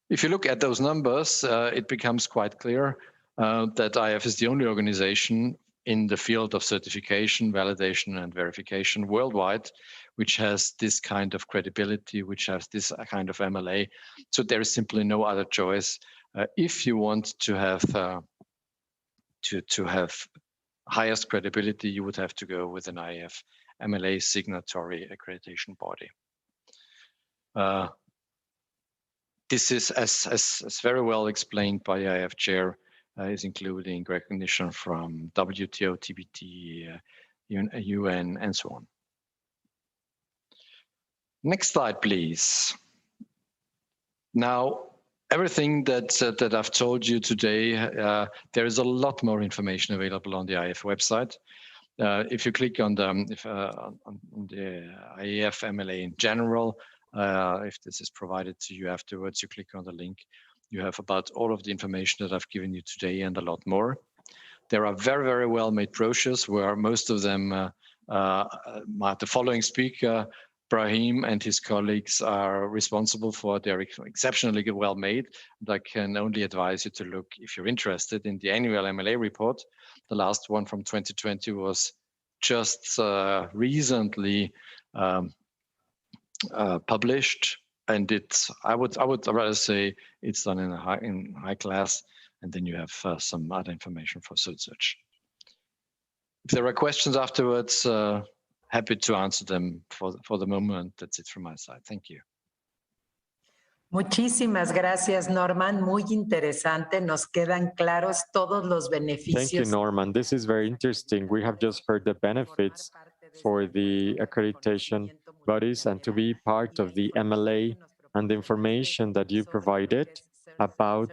If you look at those numbers, it becomes quite clear that IAF is the only organization in the field of certification, validation, and verification worldwide, which has this kind of credibility, which has this kind of MLA. So there is simply no other choice. If you want to have highest credibility, you would have to go with an IAF MLA signatory accreditation body. This is, as very well explained by IAF chair, is including recognition from WTO, TBT, UN, and so on. Next slide, please. Now, everything that I've told you today, there is a lot more information available on the IAF website. If you click on the IAF MLA in general, if this is provided to you afterwards, you click on the link. You have about all of the information that I've given you today and a lot more. There are very, very well-made brochures where most of them, the following speaker, Brahim and his colleagues are responsible for. They're exceptionally well made. I can only advise you to look, if you're interested, in the annual MLA report. The last one from 2020 was just recently published, and I would rather say it's done in high class, and then you have some other information for search. If there are questions afterwards, happy to answer them. For the moment, that's it from my side. Thank you. Muchísimas gracias, Norman. Muy interesante. Nos quedan claros todos los beneficios. Thank you, Norman. This is very interesting. We have just heard the benefits for the accreditation bodies and to be part of the MLA and the information that you provided about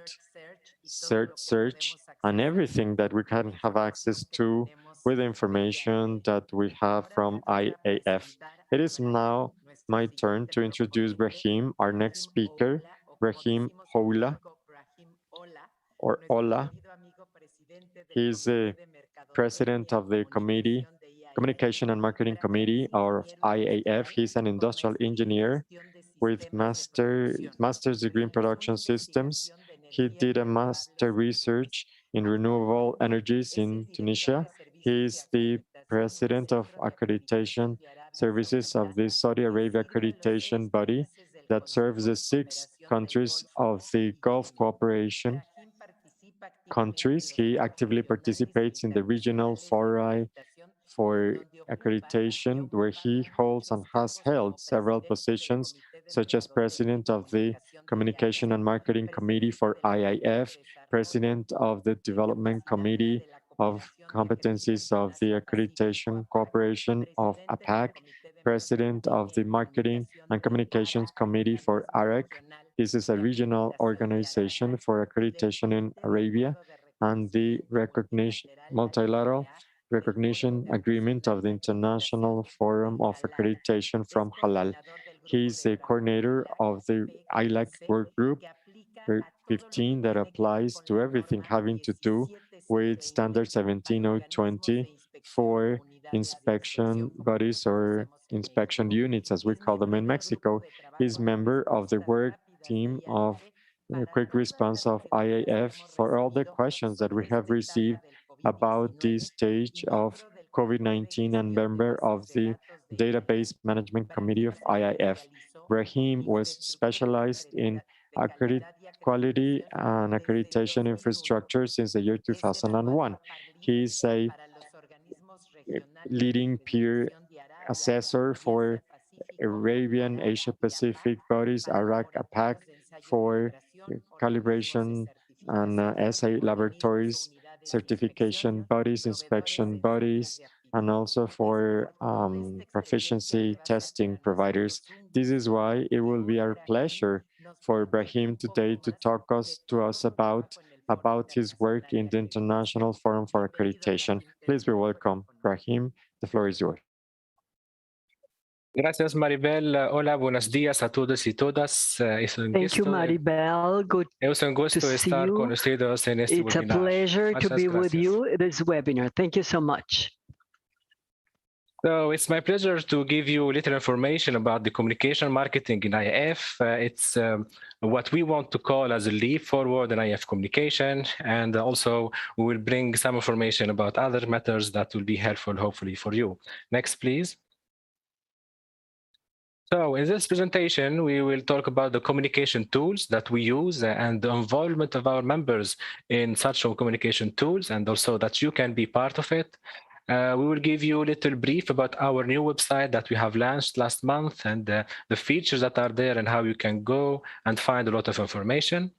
search and everything that we can have access to with the information that we have from IAF. It is now my turn to introduce Brahim, our next speaker, Brahim Houla, or Ola. He is the president of the Communication and Marketing Committee of IAF. He's an industrial engineer with master's degree in production systems. He did a master research in renewable energies in Tunisia. He is the president of accreditation services of the Saudi Arabia accreditation body that serves the 6 countries of the Gulf Cooperation countries. He actively participates in the regional fora for accreditation, where he holds and has held several positions, such as president of the Communication and Marketing Committee for IAF, president of the Development Committee of Competencies of the Accreditation Cooperation of APAC, president of the Marketing and Communications Committee for AREC. This is a regional organization for accreditation in Arabia, and the multilateral recognition agreement of the International Forum of Accreditation from Halal. He's the coordinator of the ILAC work group 15 that applies to everything having to do with Standard 17020 for inspection bodies or inspection units, as we call them in Mexico. He's member of the work team of quick response of IAF for all the questions that we have received about this stage of COVID-19 and member of the Database Management Committee of IAF. Brahim was specialized in quality and accreditation infrastructure since the year 2001. He is a leading peer assessor for Arabian Asia Pacific bodies, ARAC, APAC, for calibration and assay laboratories, certification bodies, inspection bodies, and also for proficiency testing providers. This is why it will be our pleasure for Brahim today to talk to us about his work in the International Forum for Accreditation. Please be welcome, Brahim. The floor is yours. Gracias, Maribel. Hola, buenos días a todos y todas. Thank you, Maribel. Good gusto to see estar you. con ustedes en este It's a webinar. pleasure to Muchas be with gracias. you in this webinar. Thank you so much. So it's my pleasure to give you a little information about the communication marketing in IAF. It's what we want to call as a leap forward in IAF communication. And also we will bring some information about other matters that will be helpful, hopefully, for you. Next, please. So in this presentation, we will talk about the communication tools that we use and the involvement of our members in such communication tools, and also that you can be part of it. We will give you a little brief about our new website that we have launched last month and the features that are there and how you can go and find a lot of information.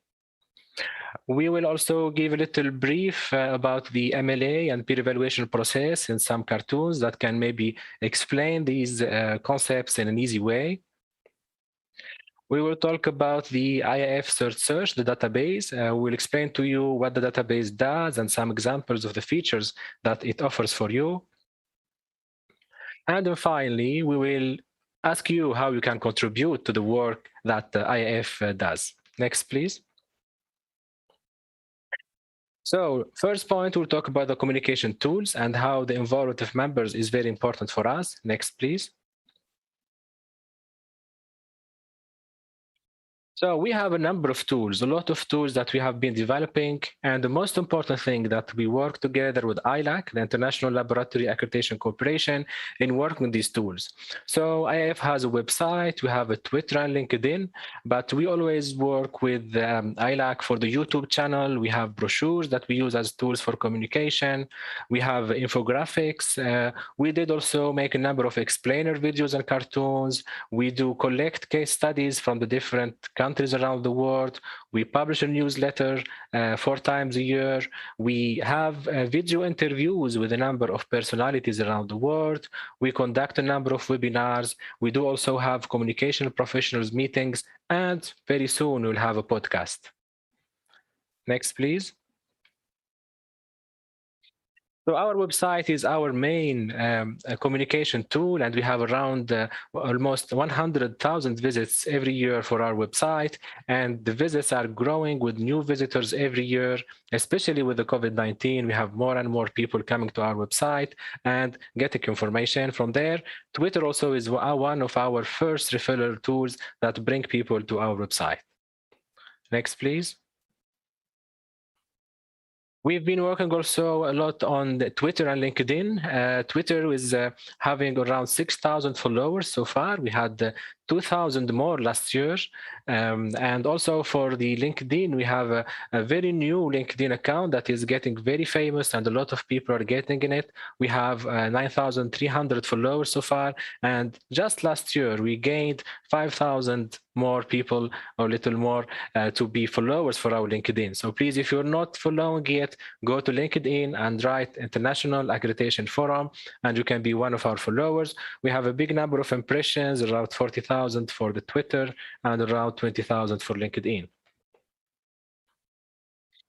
We will also give a little brief about the MLA and peer evaluation process in some cartoons that can maybe explain these concepts in an easy way. We will talk about the IAF search, the database. We'll explain to you what the database does and some examples of the features that it offers for you. And then finally, we will ask you how you can contribute to the work that the IAF does. Next, please. So first point, we'll talk about the communication tools and how the involvement of members is very important for us. Next, please. So we have a number of tools, a lot of tools that we have been developing. And the most important thing that we work together with ILAC, the International Laboratory Accreditation Corporation, in working with these tools. So IAF has a website, we have a Twitter and LinkedIn, but we always work with ILAC for the YouTube channel. We have brochures that we use as tools for communication. We have infographics. We did also make a number of explainer videos and cartoons. We do collect case studies from the different countries around the world. We publish a newsletter 4 times a year. We have video interviews with a number of personalities around the world. We conduct a number of webinars. We do also have communication professionals meetings, and very soon we'll have a podcast. Next, please. So our website is our main communication tool, and we have around almost 100,000 visits every year for our website. And the visits are growing with new visitors every year, especially with the COVID-19. We have more and more people coming to our website and getting information from there. Twitter also is one of our first referral tools that bring people to our website. Next, please. We've been working also a lot on the Twitter and LinkedIn. Twitter is having around 6,000 followers so far. We had 2,000 more last year. And also for the LinkedIn, we have a very new LinkedIn account that is getting very famous, and a lot of people are getting in it. We have 9,300 followers so far. And just last year, we gained 5,000 more people, or a little more, to be followers for our LinkedIn. So please, if you're not following yet, go to LinkedIn and write International Accreditation Forum, and you can be one of our followers. We have a big number of impressions, around 40,000 for the Twitter and around 20,000 for LinkedIn.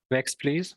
Next, please.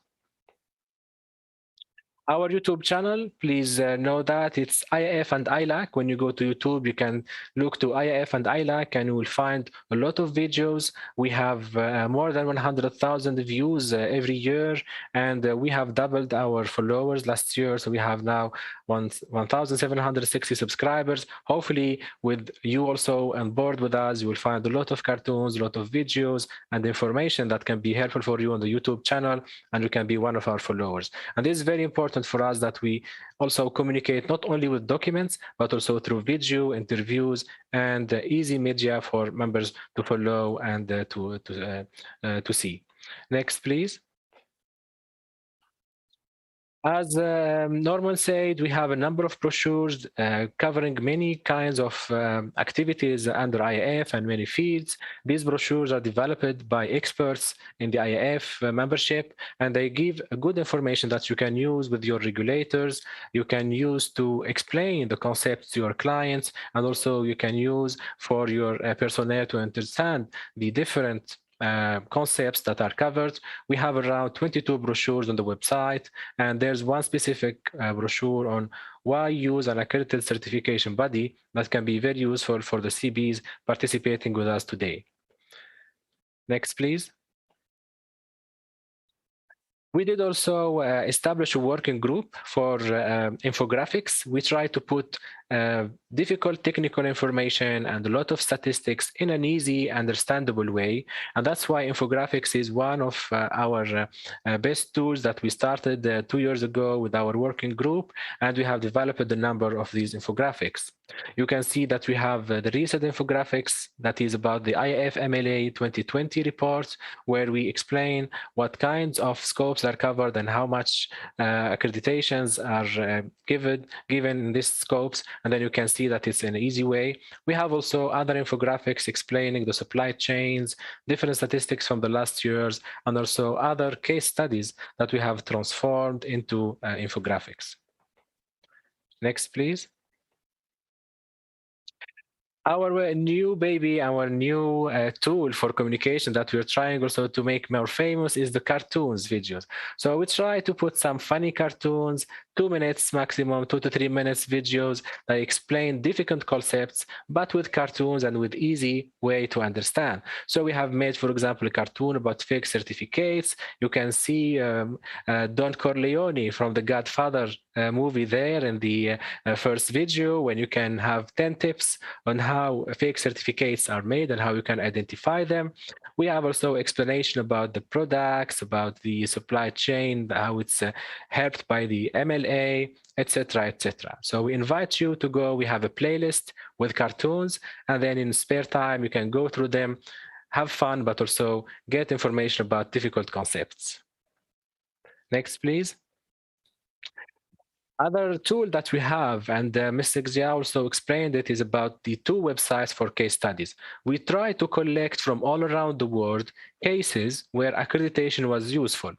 Our YouTube channel, please know that it's IAF and ILAC. When you go to YouTube, you can look to IAF and ILAC, and you will find a lot of videos. We have more than 100,000 views every year, and we have doubled our followers last year. So we have now 1,760 subscribers. Hopefully, with you also on board with us, you will find a lot of cartoons, a lot of videos, and information that can be helpful for you on the YouTube channel, and you can be one of our followers. And this is very important for us that we also communicate not only with documents, but also through video, interviews, and easy media for members to follow and to see. Next, please. As Norman said, we have a number of brochures covering many kinds of activities under IAF and many fields. These brochures are developed by experts in the IAF membership, and they give good information that you can use with your regulators. You can use to explain the concepts to your clients, and also you can use for your personnel to understand the different concepts that are covered. We have around 22 brochures on the website, and there's one specific brochure on why use an accredited certification body that can be very useful for the CBs participating with us today. Next, please. We did also establish a working group for infographics. We try to put difficult technical information and a lot of statistics in an easy, understandable way. And that's why infographics is one of our best tools that we started 2 years ago with our working group. And we have developed a number of these infographics. You can see that we have the recent infographics that is about the IAF MLA 2020 report, where we explain what kinds of scopes are covered and how much accreditations are given in these scopes. And then you can see that it's in an easy way. We have also other infographics explaining the supply chains, different statistics from the last years, and also other case studies that we have transformed into infographics. Next, please. Our new baby, our new tool for communication that we're trying also to make more famous is the cartoons videos. So we try to put some funny cartoons, 2 minutes maximum, 2 to 3 minutes videos that explain difficult concepts, but with cartoons and with easy way to understand. So we have made, for example, a cartoon about fake certificates. You can see Don Corleone from the Godfather movie there in the first video, when you can have 10 tips on how fake certificates are made and how you can identify them. We have also explanation about the products, about the supply chain, how it's helped by the MLA, etc., etc. So we invite you to go. We have a playlist with cartoons, and then in spare time you can go through them, have fun, but also get information about difficult concepts. Next, please. Other tool that we have, and Mr. Xia also explained it, is about the 2 websites for case studies. We try to collect from all around the world cases where accreditation was useful.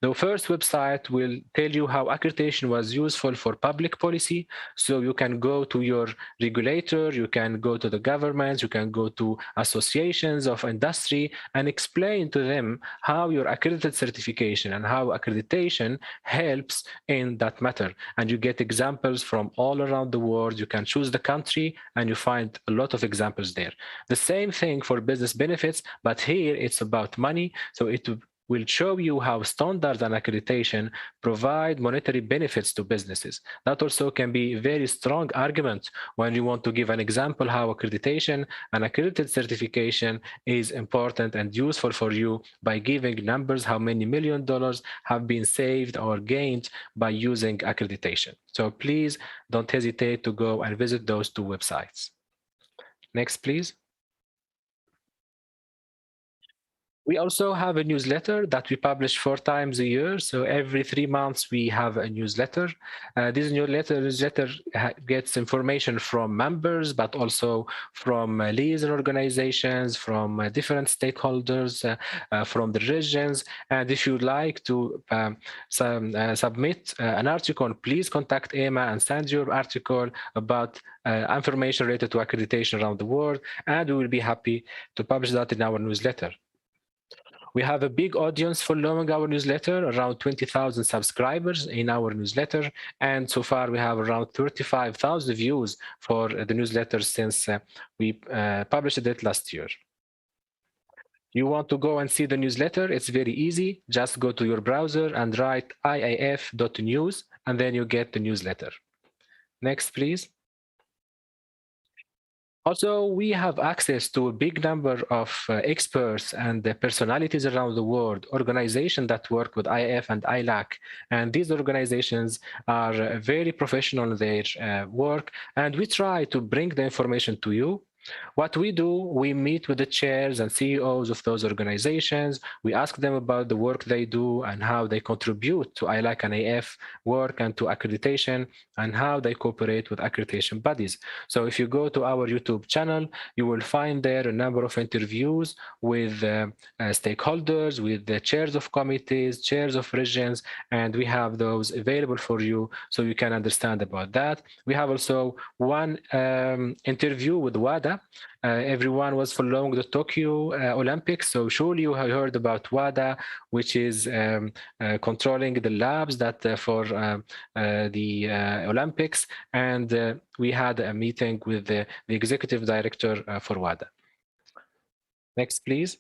The first website will tell you how accreditation was useful for public policy. So you can go to your regulator, you can go to the governments, you can go to associations of industry and explain to them how your accredited certification and how accreditation helps in that matter. And you get examples from all around the world. You can choose the country and you find a lot of examples there. The same thing for business benefits, but here it's about money. So it will show you how standards and accreditation provide monetary benefits to businesses. That also can be a very strong argument when you want to give an example how accreditation and accredited certification is important and useful for you by giving numbers, how many $1 million have been saved or gained by using accreditation. So please don't hesitate to go and visit those 2 websites. Next, please. We also have a newsletter that we publish 4 times a year. So every 3 months we have a newsletter. This newsletter gets information from members, but also from liaison organizations, from different stakeholders, from the regions. And if you'd like to submit an article, please contact EMA and send your article about information related to accreditation around the world, and we will be happy to publish that in our newsletter. We have a big audience following our newsletter, around 20,000 subscribers in our newsletter. And so far we have around 35,000 views for the newsletter since we published it last year. You want to go and see the newsletter? It's very easy. Just go to your browser and write iaf.news, and then you get the newsletter. Next, please. Also, we have access to a big number of experts and personalities around the world, organizations that work with IAF and ILAC. And these organizations are very professional in their work, and we try to bring the information to you. What we do, we meet with the chairs and CEOs of those organizations. We ask them about the work they do and how they contribute to ILAC and IAF work and to accreditation and how they cooperate with accreditation bodies. So if you go to our YouTube channel, you will find there a number of interviews with stakeholders, with the chairs of committees, chairs of regions, and we have those available for you so you can understand about that. We have also one interview with WADA. Everyone was following the Tokyo Olympics, so surely you have heard about WADA, which is controlling the labs that for the Olympics, and we had a meeting with the executive director for WADA. Next, please.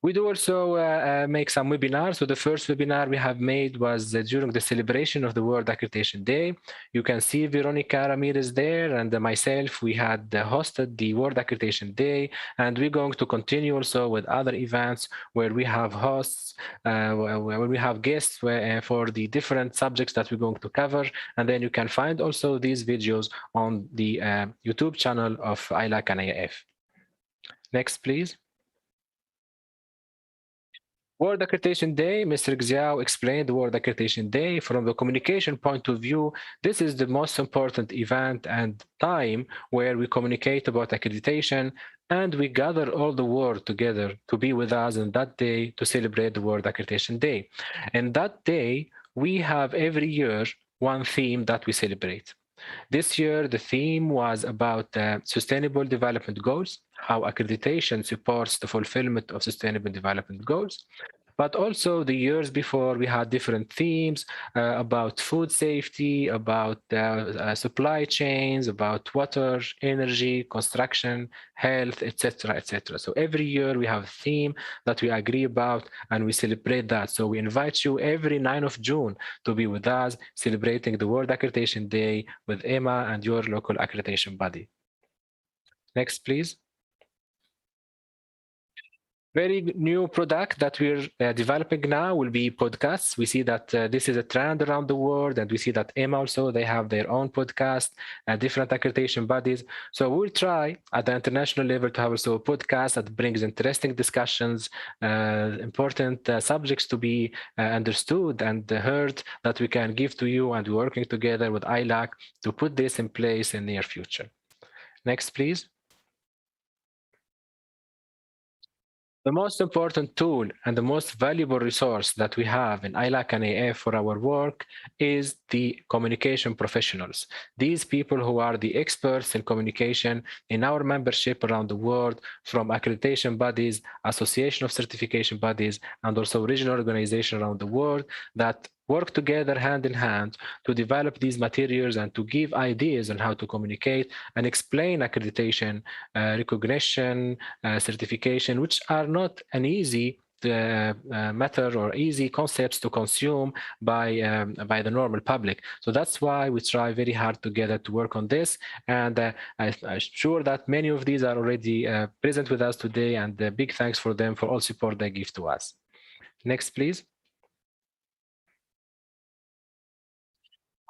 We do also make some webinars. So the first webinar we have made was during the celebration of the World Accreditation Day. You can see Veronica Ramirez there, and myself, we had hosted the World Accreditation Day, and we're going to continue also with other events where we have hosts, where we have guests for the different subjects that we're going to cover. And then you can find also these videos on the YouTube channel of ILAC and IAF. Next, please. World Accreditation Day, Mr. Xiao explained the World Accreditation Day. From the communication point of view, this is the most important event and time where we communicate about accreditation, and we gather all the world together to be with us on that day to celebrate the World Accreditation Day. And that day, we have every year one theme that we celebrate. This year, the theme was about sustainable development goals, how accreditation supports the fulfillment of sustainable development goals. But also the years before, we had different themes about food safety, about supply chains, about water, energy, construction, health, etc., etc. So every year we have a theme that we agree about and we celebrate that. So we invite you every 9th of June to be with us celebrating the World Accreditation Day with Emma and your local accreditation body. Next, please. Very new product that we're developing now will be podcasts. We see that this is a trend around the world, and we see that EMA also, they have their own podcast and different accreditation bodies. So we'll try at the international level to have also a podcast that brings interesting discussions, important subjects to be understood and heard that we can give to you, and we're working together with ILAC to put this in place in the near future. Next, please. The most important tool and the most valuable resource that we have in ILAC and IAF for our work is the communication professionals. These people who are the experts in communication in our membership around the world, from accreditation bodies, association of certification bodies, and also regional organizations around the world that work together hand in hand to develop these materials and to give ideas on how to communicate and explain accreditation, recognition, certification, which are not an easy matter or easy concepts to consume by the normal public. So that's why we try very hard together to work on this. And I'm sure that many of these are already present with us today, and big thanks for them for all support they give to us. Next, please.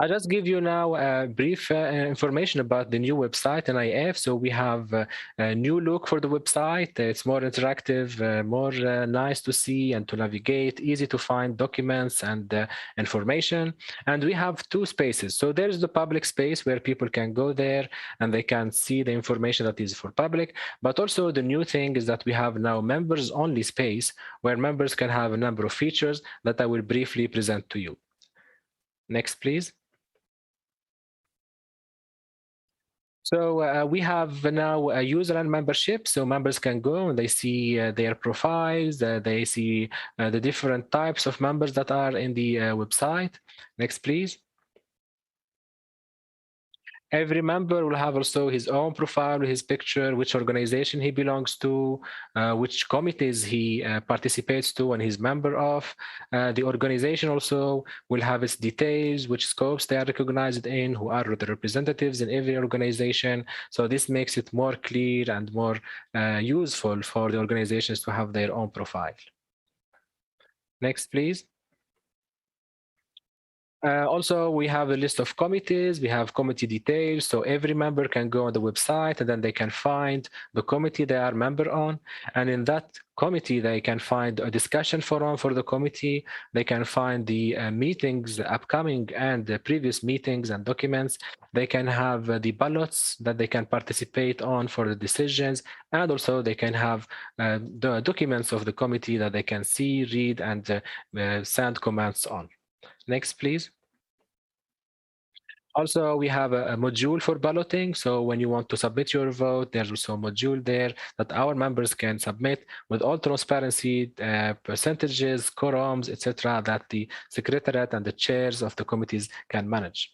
I'll just give you now a brief information about the new website in IAF. So we have a new look for the website. It's more interactive, more nice to see and to navigate, easy to find documents and information. And we have two spaces. So there's the public space where people can go there and they can see the information that is for public. But also the new thing is that we have now members only space where members can have a number of features that I will briefly present to you. Next, please. So we have now a user and membership. So members can go and they see their profiles. They see the different types of members that are in the website. Next, please. Every member will have also his own profile, his picture, which organization he belongs to, which committees he participates to and he's member of. The organization also will have its details, which scopes they are recognized in, who are the representatives in every organization. So this makes it more clear and more useful for the organizations to have their own profile. Next, please. Also, we have a list of committees. We have committee details. So every member can go on the website and then they can find the committee they are member on. And in that committee, they can find a discussion forum for the committee. They can find the meetings, the upcoming and the previous meetings and documents. They can have the ballots that they can participate on for the decisions. And also they can have the documents of the committee that they can see, read, and send comments on. Next, please. Also, we have a module for balloting. So when you want to submit your vote, there's also a module there that our members can submit with all transparency, percentages, quorums, etc., that the secretariat and the chairs of the committees can manage.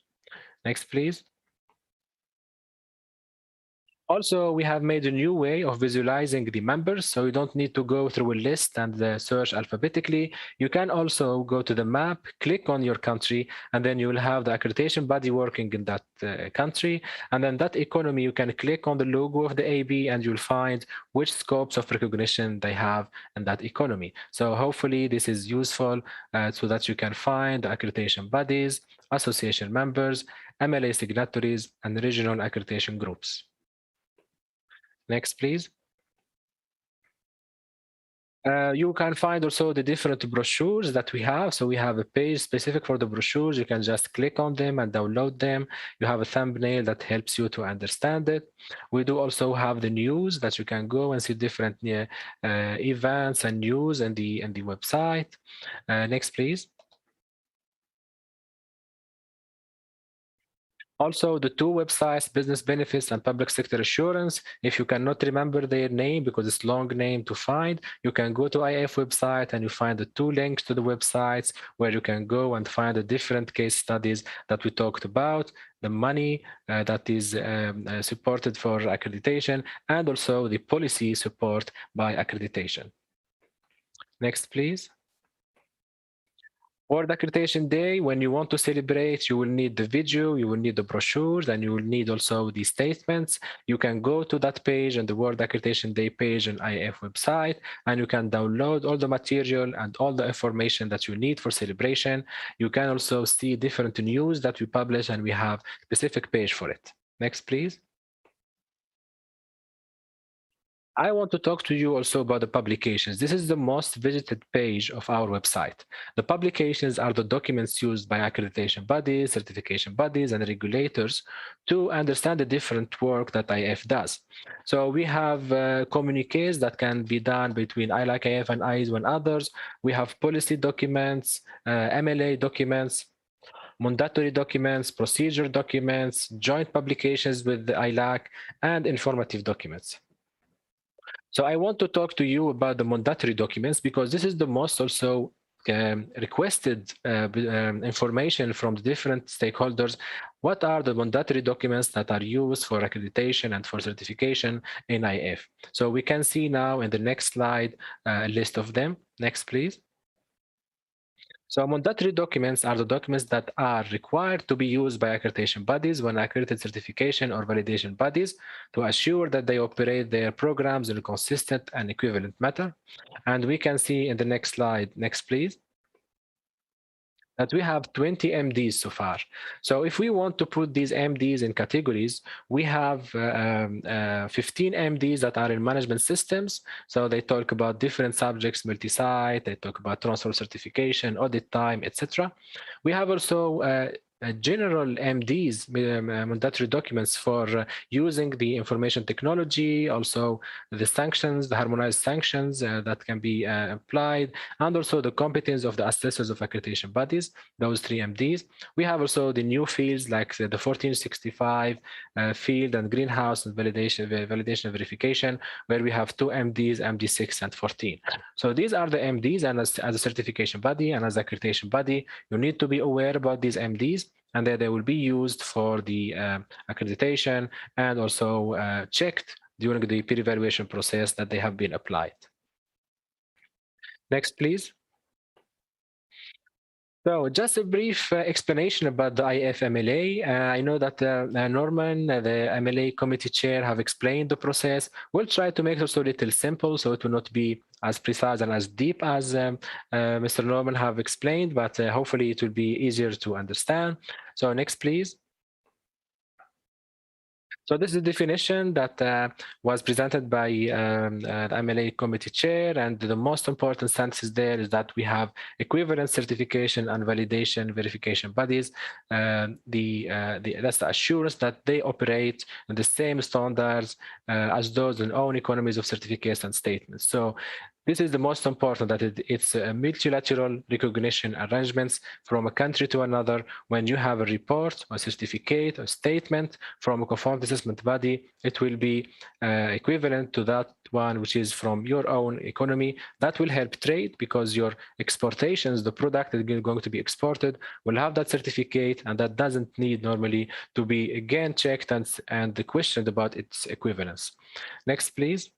Next, please. Also, we have made a new way of visualizing the members, so you don't need to go through a list and search alphabetically. You can also go to the map, click on your country, and then you will have the accreditation body working in that country. And then that economy, you can click on the logo of the AB and you'll find which scopes of recognition they have in that economy. So hopefully this is useful so that you can find the accreditation bodies, association members, MLA signatories, and regional accreditation groups. Next, please. You can find also the different brochures that we have. So we have a page specific for the brochures. You can just click on them and download them. You have a thumbnail that helps you to understand it. We do also have the news that you can go and see different events and news in the website. Next, please. Also, the two websites, Business Benefits and Public Sector Assurance, if you cannot remember their name because it's long name to find, you can go to IAF website and you find the two links to the websites where you can go and find the different case studies that we talked about, the money that is supported for accreditation, and also the policy support by accreditation. Next, please. For the accreditation day, when you want to celebrate, you will need the video, you will need the brochures, and you will need also the statements. You can go to that page and the World Accreditation Day page on IAF website, and you can download all the material and all the information that you need for celebration. You can also see different news that we publish, and we have a specific page for it. Next, please. I want to talk to you also about the publications. This is the most visited page of our website. The publications are the documents used by accreditation bodies, certification bodies, and regulators to understand the different work that IAF does. So we have communiques that can be done between ILAC IAF and ISO and others. We have policy documents, MLA documents, mandatory documents, procedure documents, joint publications with the ILAC, and informative documents. So I want to talk to you about the mandatory documents because this is the most also requested information from the different stakeholders. What are the mandatory documents that are used for accreditation and for certification in IAF? So we can see now in the next slide a list of them. Next, please. So mandatory documents are the documents that are required to be used by accreditation bodies when accredited certification or validation bodies to assure that they operate their programs in a consistent and equivalent manner. And we can see in the next slide, next please, that we have 20 MDs so far. So if we want to put these MDs in categories, we have 15 MDs that are in management systems. So they talk about different subjects, multi-site, they talk about transfer certification, audit time, etc. We have also general MDs, mandatory documents for using the information technology, also the sanctions, the harmonized sanctions that can be applied, and also the competence of the assessors of accreditation bodies, those three MDs. We have also the new fields like the 1465 field and greenhouse and validation and verification, where we have two MDs, MD6 and 14. So these are the MDs, and as a certification body and as accreditation body, you need to be aware about these MDs, and then they will be used for the accreditation and also checked during the peer evaluation process that they have been applied. Next, please. So just a brief explanation about the IAF MLA. I know that Norman, the MLA committee chair, have explained the process. We'll try to make it also a little simple so it will not be as precise and as deep as Mr. Norman have explained, but hopefully it will be easier to understand. So next, please. So this is the definition that was presented by the MLA committee chair, and the most important sentence there is that we have equivalent certification and validation verification bodies. That's the assurance that they operate in the same standards as those in own economies of certificates and statements. So this is the most important, that it's a multilateral recognition arrangements from a country to another. When you have a report, a certificate, a statement from a conformity assessment body, it will be equivalent to that one which is from your own economy. That will help trade because your exportations, the product that is going to be exported, will have that certificate, and that doesn't need normally to be again checked and questioned about its equivalence. Next, please.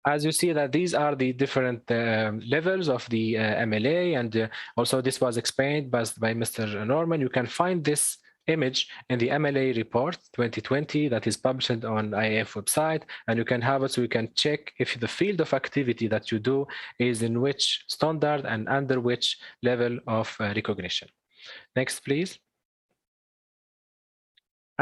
As you see that these are the different levels of the MLA, and also this was explained by Mr. Norman. You can find this image in the MLA report 2020 that is published on IAF website, and you can have it so you can check if the field of activity that you do is in which standard and under which level of recognition. Next, please.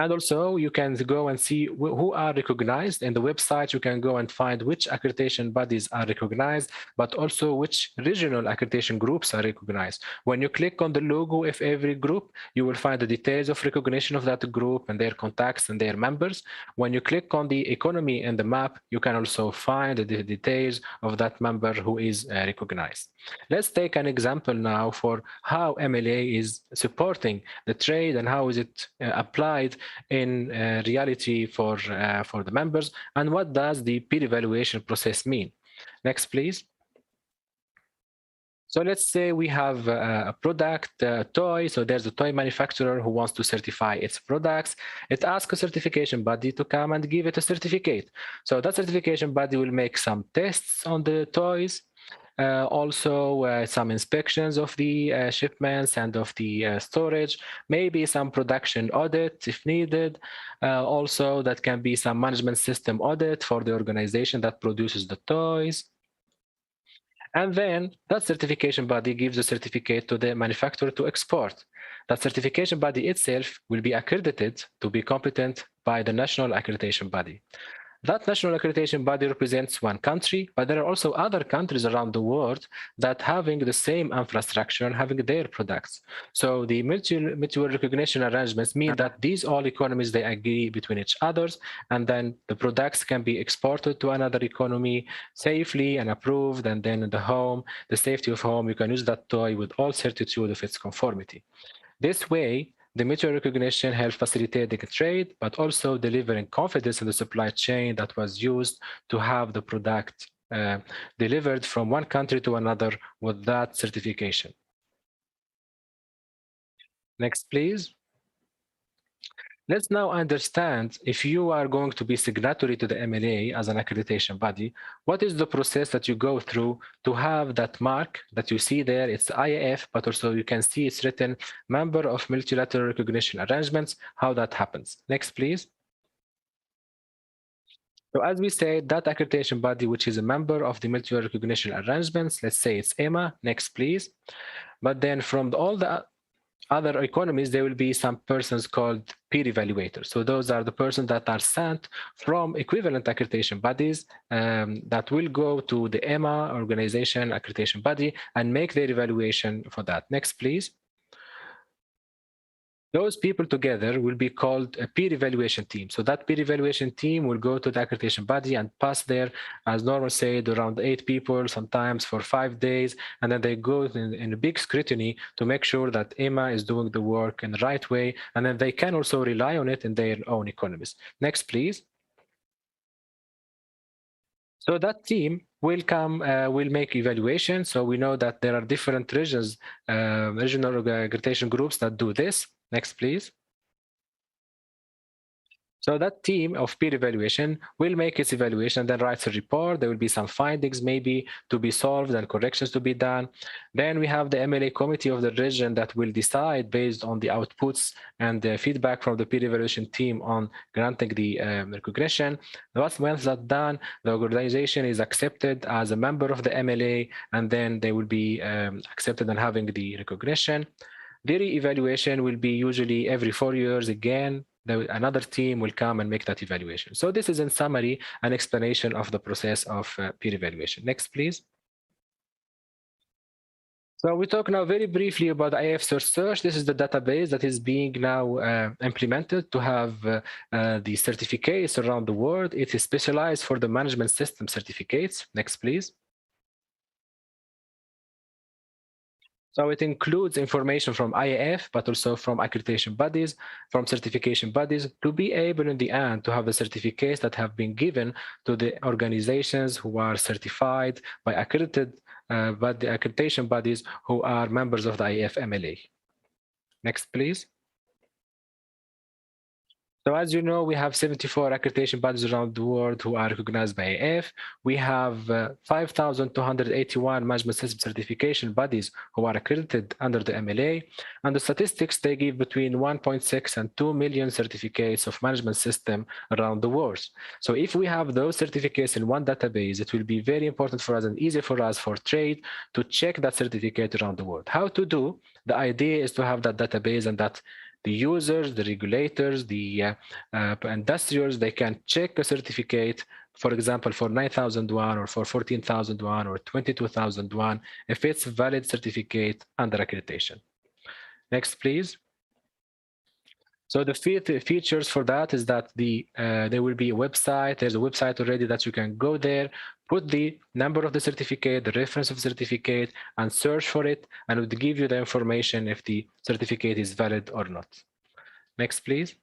And also, you can go and see who are recognized. In the website, you can go and find which accreditation bodies are recognized, but also which regional accreditation groups are recognized. When you click on the logo of every group, you will find the details of recognition of that group and their contacts and their members. When you click on the economy and the map, you can also find the details of that member who is recognized. Let's take an example now for how MLA is supporting the trade and how is it applied in reality for the members, and what does the peer evaluation process mean. Next, please. So let's say we have a product, a toy. So there's a toy manufacturer who wants to certify its products. It asks a certification body to come and give it a certificate. So that certification body will make some tests on the toys. Also some inspections of the shipments and of the storage, maybe some production audit if needed. Also, that can be some management system audit for the organization that produces the toys. And then that certification body gives a certificate to the manufacturer to export. That certification body itself will be accredited to be competent by the national accreditation body. That national accreditation body represents one country, but there are also other countries around the world that having the same infrastructure and having their products. So the mutual recognition arrangements mean that these all economies, they agree between each others, and then the products can be exported to another economy safely and approved, and then in the home, the safety of home, you can use that toy with all certitude of its conformity. This way, the mutual recognition helps facilitate the trade, but also delivering confidence in the supply chain that was used to have the product delivered from one country to another with that certification. Next, please. Let's now understand, if you are going to be signatory to the MLA as an accreditation body, what is the process that you go through to have that mark that you see there? It's IAF, but also you can see it's written member of multilateral recognition arrangements, how that happens. Next, please. So as we said, that accreditation body, which is a member of the multilateral recognition arrangements, let's say it's EMA. Next, please. But then from all the other economies, there will be some persons called peer evaluators. So those are the persons that are sent from equivalent accreditation bodies that will go to the EMA organization accreditation body and make their evaluation for that. Next, please. Those people together will be called a peer evaluation team. So that peer evaluation team will go to the accreditation body and pass there, as Norman said, around 8 people, sometimes for 5 days. And then they go in a big scrutiny to make sure that EMA is doing the work in the right way. And then they can also rely on it in their own economies. Next, please. So that team will come, will make evaluation. So we know that there are different regions, regional accreditation groups that do this. Next, please. So that team of peer evaluation will make its evaluation and then writes a report. There will be some findings maybe to be solved and corrections to be done. Then we have the MLA committee of the region that will decide based on the outputs and the feedback from the peer evaluation team on granting the recognition. Once that's done, the organization is accepted as a member of the MLA, and then they will be accepted and having the recognition. The re-evaluation will be usually every 4 years again. Another team will come and make that evaluation. So this is in summary an explanation of the process of peer evaluation. Next, please. So we talk now very briefly about IAF Search. This is the database that is being now implemented to have the certificates around the world. It is specialized for the management system certificates. Next, please. So it includes information from IAF, but also from accreditation bodies, from certification bodies, to be able in the end to have the certificates that have been given to the organizations who are certified by accredited, but the accreditation bodies who are members of the IAF MLA. Next, please. So as you know, we have 74 accreditation bodies around the world who are recognized by IAF. We have 5,281 management system certification bodies who are accredited under the MLA. And the statistics, they give between 1.6 and 2 million certificates of management system around the world. So if we have those certificates in one database, it will be very important for us and easy for us for trade to check that certificate around the world. How to do? The idea is to have that database and that the users, the regulators, the industrials, they can check a certificate, for example, for 9,001 or for 14,001 or 22,001, if it's valid certificate under accreditation. Next, please. So the features for that is that there will be a website. There's a website already that you can go there, put the number of the certificate, the reference of the certificate, and search for it, and it would give you the information if the certificate is valid or not. Next, please.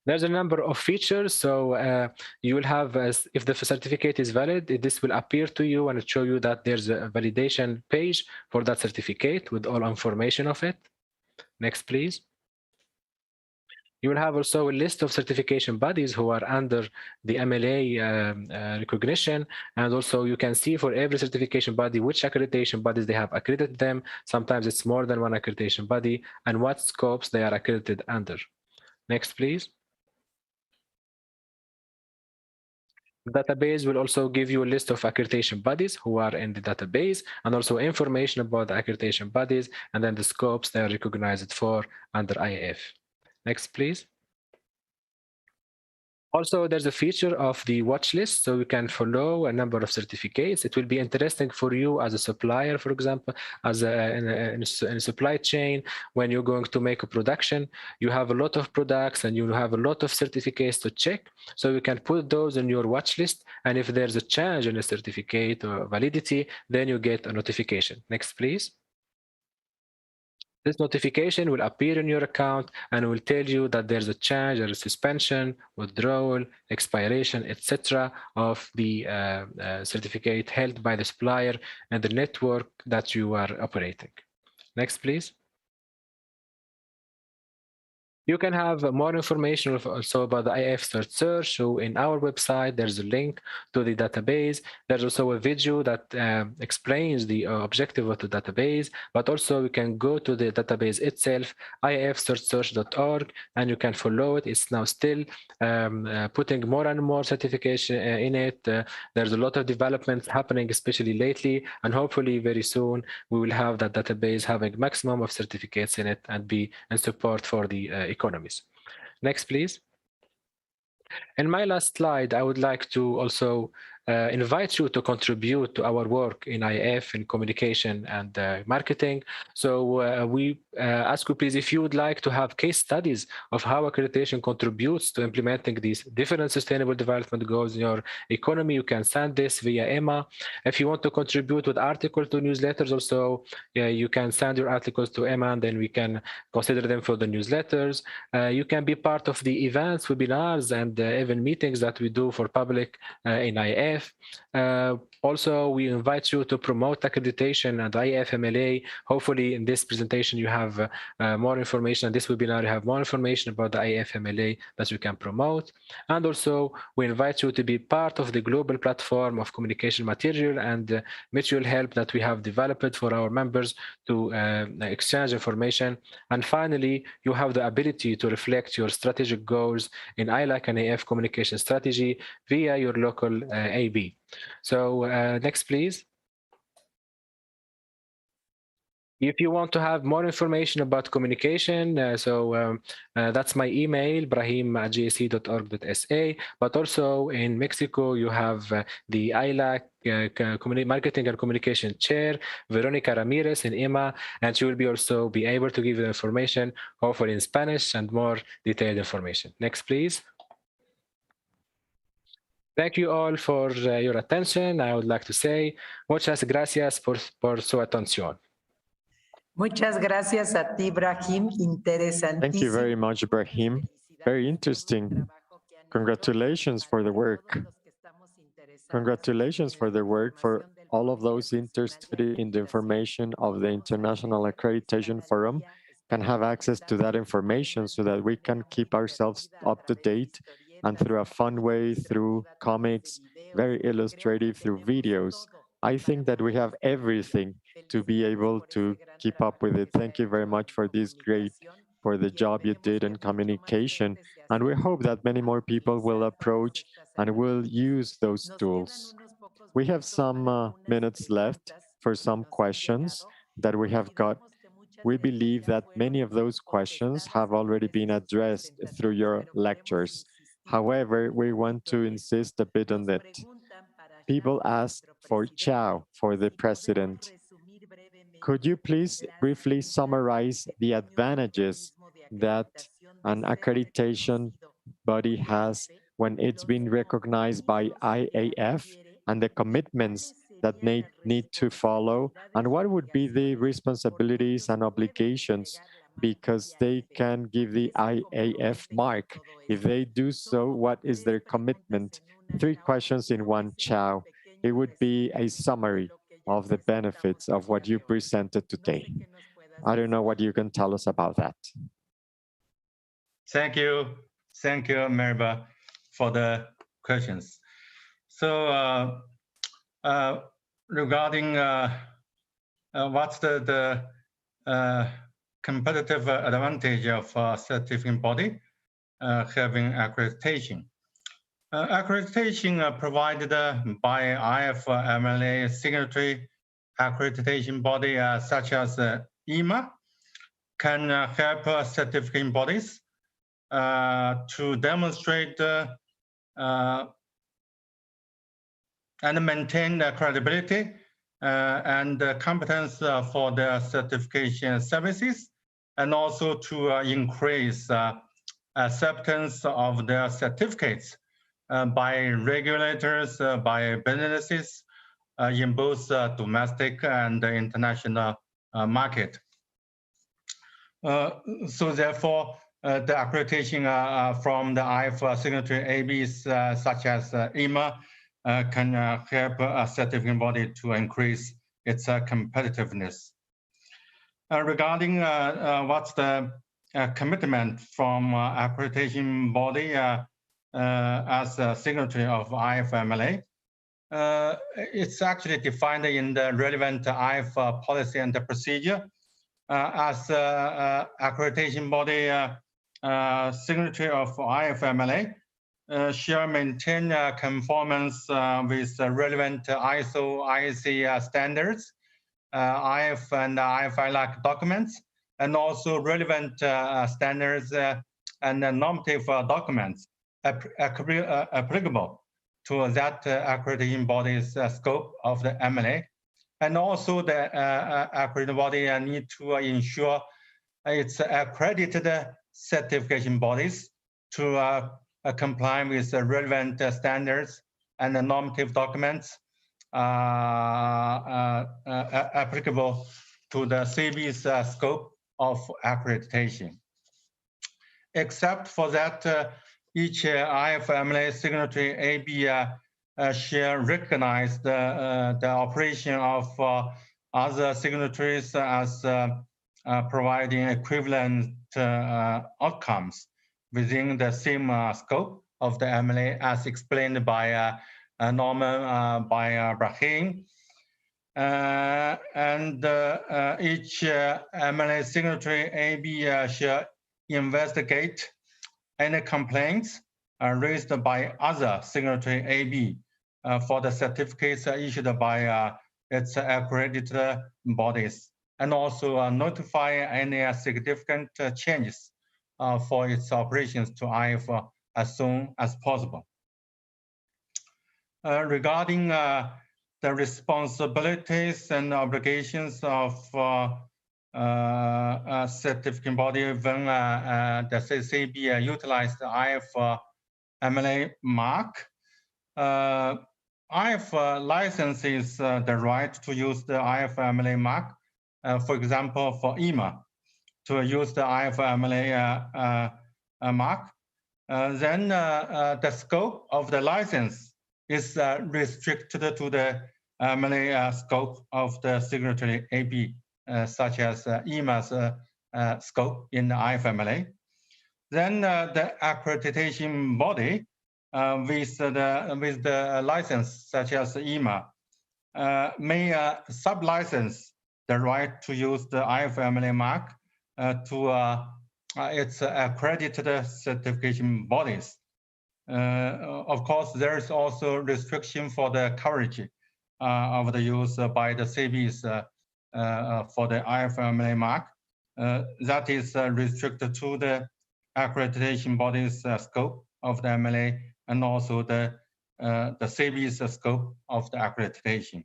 There's a number of features. So you will have, if the certificate is valid, this will appear to you and show you that there's a validation page for that certificate with all information of it. Next, please. You will have also a list of certification bodies who are under the MLA recognition. And also you can see for every certification body, which accreditation bodies they have accredited them. Sometimes it's more than one accreditation body and what scopes they are accredited under. Next, please. The database will also give you a list of accreditation bodies who are in the database and also information about the accreditation bodies and then the scopes they are recognized for under IAF. Next, please. Also, there's a feature of the watch list, so you can follow a number of certificates. It will be interesting for you as a supplier, for example, as in a supply chain, when you're going to make a production, you have a lot of products and you have a lot of certificates to check. So you can put those in your watch list. And if there's a change in a certificate or validity, then you get a notification. Next, please. This notification will appear in your account and will tell you that there's a change or a suspension, withdrawal, expiration, etc. of the certificate held by the supplier and the network that you are operating. Next, please. You can have more information also about the IAF search. So in our website, there's a link to the database. There's also a video that explains the objective of the database, but also you can go to the database itself, iafsearch.org, and you can follow it. It's now still putting more and more certification in it. There's a lot of developments happening, especially lately, and hopefully very soon we will have that database having maximum of certificates in it and be in support for the economies. Next, please. In my last slide, I would like to also invite you to contribute to our work in IAF in communication and marketing. So we ask you, please, if you would like to have case studies of how accreditation contributes to implementing these different sustainable development goals in your economy, you can send this via EMA. If you want to contribute with articles to newsletters also, you can send your articles to EMA and then we can consider them for the newsletters. You can be part of the events, webinars, and even meetings that we do for public in IAF. Also, we invite you to promote accreditation and IAF MLA. Hopefully, in this presentation, you have more information. In this webinar, you have more information about the IAF MLA that you can promote. And also, we invite you to be part of the global platform of communication material and mutual help that we have developed for our members to exchange information. And finally, you have the ability to reflect your strategic goals in ILAC and IAF communication strategy via your local AB. So next, please. If you want to have more information about communication, that's my email, brahim@gsc.org.sa. But also in Mexico, you have the ILAC Marketing and Communication Chair, Veronica Ramirez in EMA, and she will also be able to give you information, hopefully in Spanish and more detailed information. Next, please. Thank you all for your attention. I would like to say muchas gracias por su atención. Muchas gracias a ti, Brahim. Interesantísimo. Thank you very much, Brahim. Very interesting. Congratulations for the work. Congratulations for the work for all of those interested in the information of the International Accreditation Forum can have access to that information so that we can keep ourselves up to date and through a fun way, through comics, very illustrative, through videos. I think that we have everything to be able to keep up with it. Thank you very much for the job you did in communication. And we hope that many more people will approach and will use those tools. We have some minutes left for some questions that we have got we believe that many of those questions have already been addressed through your lectures. However, we want to insist a bit on that. People ask for Chao, for the president. Could you please briefly summarize the advantages that an accreditation body has when it's been recognized by IAF and the commitments that they need to follow? And what would be the responsibilities and obligations because they can give the IAF mark? If they do so, what is their commitment? 3 questions in one, Chao. It would be a summary of the benefits of what you presented today. I don't know what you can tell us about that. Thank you, Mariba, for the questions. So regarding what's the competitive advantage of certificate body having accreditation? Accreditation provided by IAF MLA signatory accreditation body such as IMA can help certificate bodies to demonstrate and maintain the credibility and competence for their certification services, and also to increase acceptance of their certificates by regulators, by businesses in both domestic and international market. So therefore, the accreditation from the IAF signatory ABs such as IMA can help a certificate body to increase its competitiveness. Regarding what's the commitment from accreditation body as a signatory of IAF MLA, it's actually defined in the relevant IAF policy and the procedure as accreditation body signatory of IAF MLA shall maintain conformance with the relevant ISO, IEC standards, IAF and IAF-like documents, and also relevant standards and normative documents applicable to that accrediting body's scope of the MLA. And also the accrediting body need to ensure its accredited certification bodies to comply with the relevant standards and the normative documents applicable to the CB's scope of accreditation. Except for that, each IAF MLA signatory AB shall recognize the operation of other signatories as providing equivalent outcomes within the same scope of the MLA as explained by Norman, by Brahim. And each MLA signatory AB shall investigate any complaints raised by other signatory AB for the certificates issued by its accredited bodies, and also notify any significant changes for its operations to IAF as soon as possible. Regarding the responsibilities and obligations of certificate body when the CCB utilized the IAF MLA mark. IAF licenses the right to use the IAF MLA mark, for example, for IMA, to use the IAF MLA mark. Then the scope of the license is restricted to the MLA scope of the signatory AB, such as IMA's scope in the IAF MLA. Then the accreditation body with the license, such as IMA, may sub-license the right to use the IAF MLA mark to its accredited certification bodies. Of course, there is also restriction for the coverage of the use by the CBs for the IAF MLA mark, that is restricted to the accreditation body's scope of the MLA and also the CB's scope of the accreditation.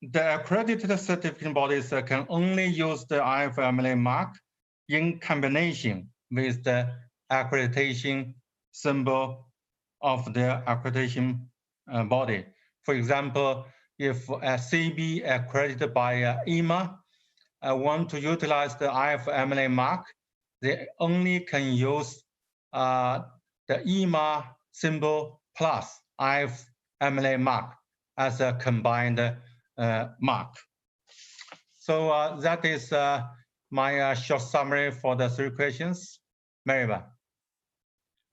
The accredited certification bodies can only use the IAF MLA mark in combination with the accreditation symbol of the accreditation body. For example, if a CB accredited by EMA want to utilize the IAF MLA mark, they only can use the EMA symbol plus IAF MLA mark as a combined mark. So that is my short summary for the three questions. Maribel.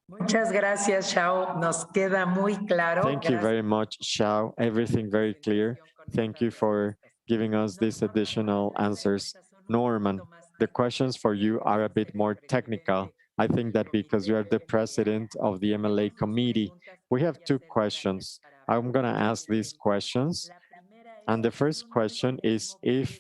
Muchas gracias, Xiao. Nos queda muy claro. Thank you very much, Xiao. Everything very clear. Thank you for giving us these additional answers. Norman, the questions for you are a bit more technical. I think that because you are the president of the MLA committee, we have two questions. I'm going to ask these questions. And the first question is, if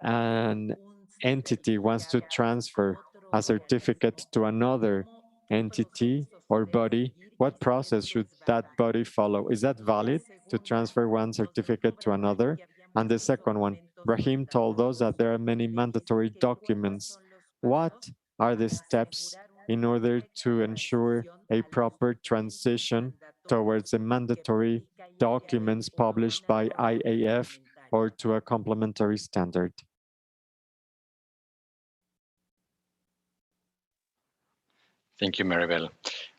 an entity wants to transfer a certificate to another entity or body, what process should that body follow? Is that valid to transfer one certificate to another? And the second one, Brahim told us that there are many mandatory documents. What are the steps in order to ensure a proper transition towards the mandatory documents published by IAF or to a complementary standard? Thank you, Maribel.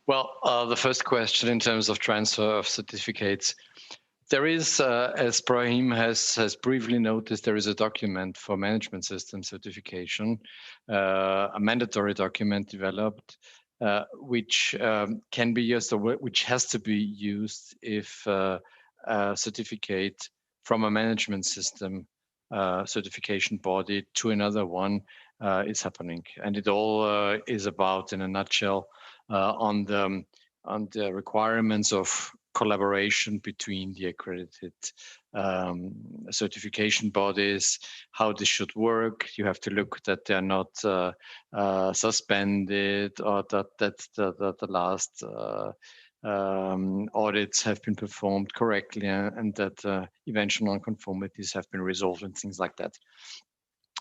Well, the first question in terms of transfer of certificates, there is, as Brahim has briefly noticed, there is a document for management system certification, a mandatory document developed, which can be used, or which has to be used if a certificate from a management system certification body to another one is happening. And it all is about, in a nutshell, on the requirements of collaboration between the accredited certification bodies, how this should work. You have to look that they're not suspended, or that the last audits have been performed correctly, and that eventual non-conformities have been resolved and things like that.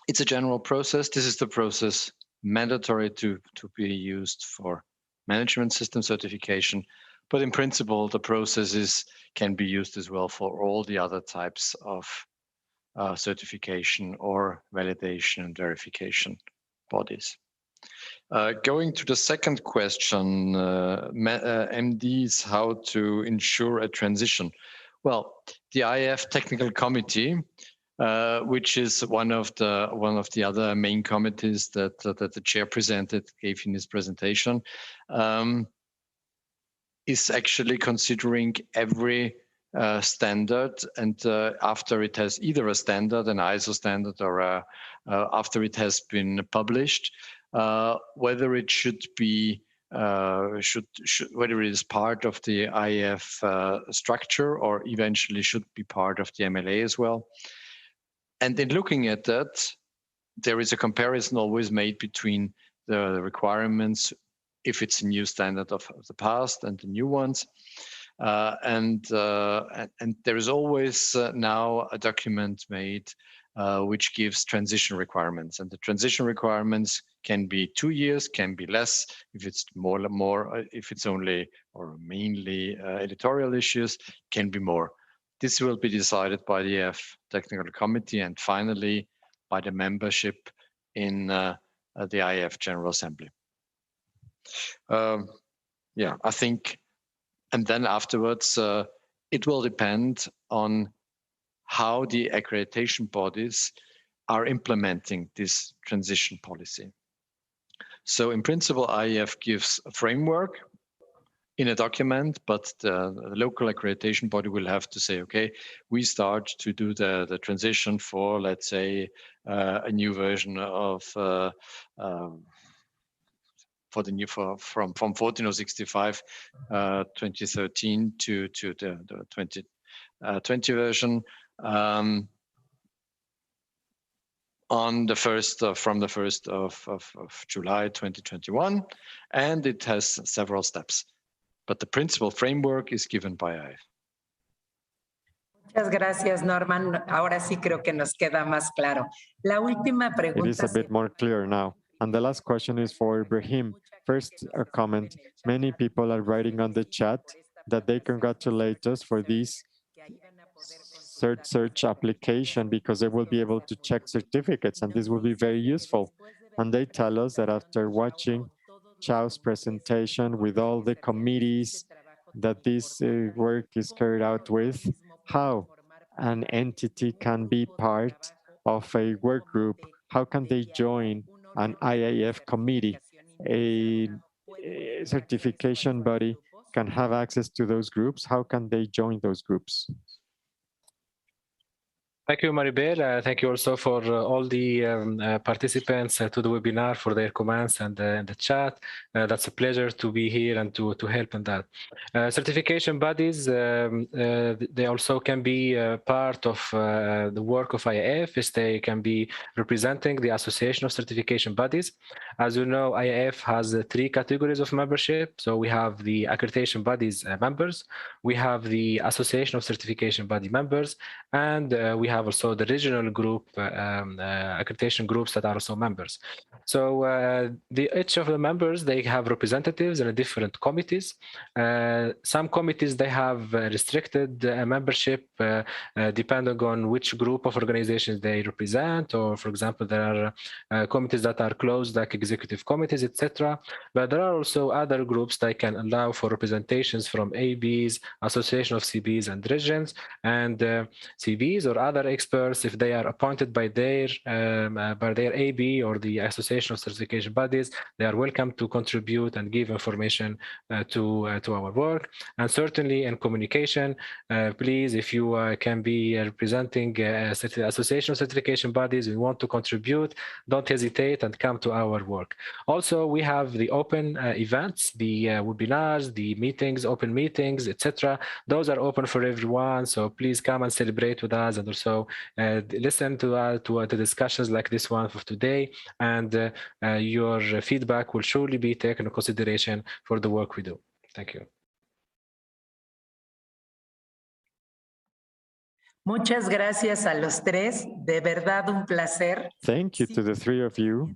It's a general process. This is the process mandatory to be used for management system certification. But in principle, the processes can be used as well for all the other types of certification or validation and verification bodies. Going to the second question, MDs, how to ensure a transition. Well, the IAF Technical Committee, which is one of the other main committees that the chair gave in his presentation, is actually considering every standard, and after it has either a standard, an ISO standard, or after it has been published, whether it should be whether it is part of the IAF structure or eventually should be part of the MLA as well. And in looking at that, there is a comparison always made between the requirements, if it's a new standard of the past, and the new ones. And there is always now a document made which gives transition requirements. And the transition requirements can be 2 years, can be less, if it's more, if it's only or mainly editorial issues, can be more. This will be decided by the IAF Technical Committee and finally by the membership in the IAF General Assembly. Yeah, I think, and then afterwards, it will depend on how the accreditation bodies are implementing this transition policy. So in principle, IAF gives a framework in a document, but the local accreditation body will have to say, okay, we start to do the transition for, let's say, a new version of from 14065 2013 to the 20 version on the from the 1st of July 2021, and it has several steps. But the principal framework is given by IAF. Muchas gracias, Norman. Ahora sí creo que nos queda más claro. La última pregunta. It is a bit more clear now. And the last question is for Ibrahim. First, a comment. Many people are writing on the chat that they congratulate us for this search application because they will be able to check certificates, and this will be very useful. And they tell us that after watching Chao's presentation with all the committees that this work is carried out with, how an entity can be part of a work group, how can they join an IAF committee, a certification body can have access to those groups, how can they join those groups? Thank you, Maribel. Thank you also for all the participants to the webinar for their comments and the chat. That's a pleasure to be here and to help in that. Certification bodies, they also can be part of the work of IAF, as they can be representing the Association of Certification Bodies. As you know, IAF has 3 categories of membership. So we have the accreditation bodies members, we have the Association of Certification Body members, and we have also the regional group, accreditation groups that are also members. So each of the members, they have representatives in different committees. Some committees, they have restricted membership depending on which group of organizations they represent, or for example, there are committees that are closed, like executive committees, etc. But there are also other groups that can allow for representations from ABs, Association of CBs and regions, and CBs or other experts, if they are appointed by their AB or the Association of Certification Bodies, they are welcome to contribute and give information to our work. And certainly in communication, please, if you can be representing Association of Certification Bodies, we want to contribute, don't hesitate and come to our work. Also, we have the open events, the webinars, the meetings, open meetings, etc. Those are open for everyone, so please come and celebrate with us, and also listen to the discussions like this one for today, and your feedback will surely be taken into consideration for the work we do. Thank you. Muchas gracias a los tres. De verdad un placer. Thank you to the 3 of you.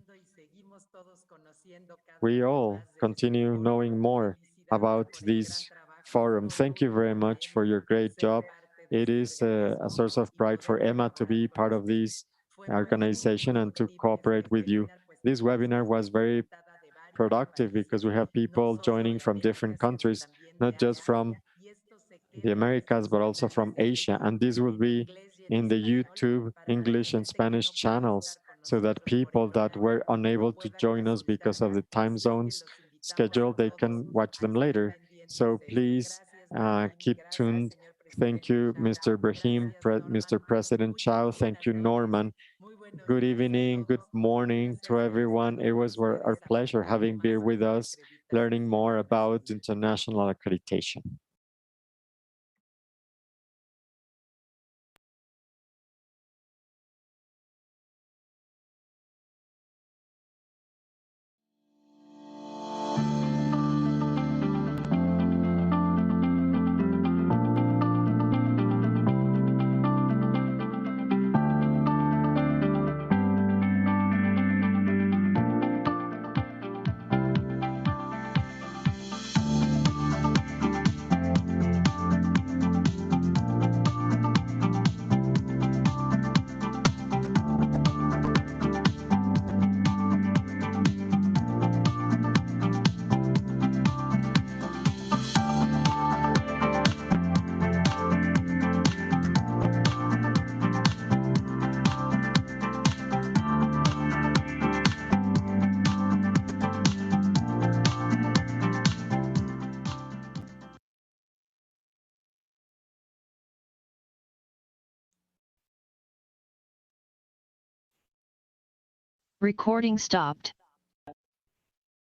We all continue knowing more about this forum. Thank you very much for your great job. It is a source of pride for Emma to be part of this organization and to cooperate with you. This webinar was very productive because we have people joining from different countries, not just from the Americas, but also from Asia. And this will be in the YouTube English and Spanish channels, so that people that were unable to join us because of the time zones schedule, they can watch them later. So please keep tuned. Thank you, Mr. Brahim, Mr. President Chao. Thank you, Norman. Good evening, good morning to everyone. It was our pleasure having beer with us, learning more about international accreditation. Recording stopped.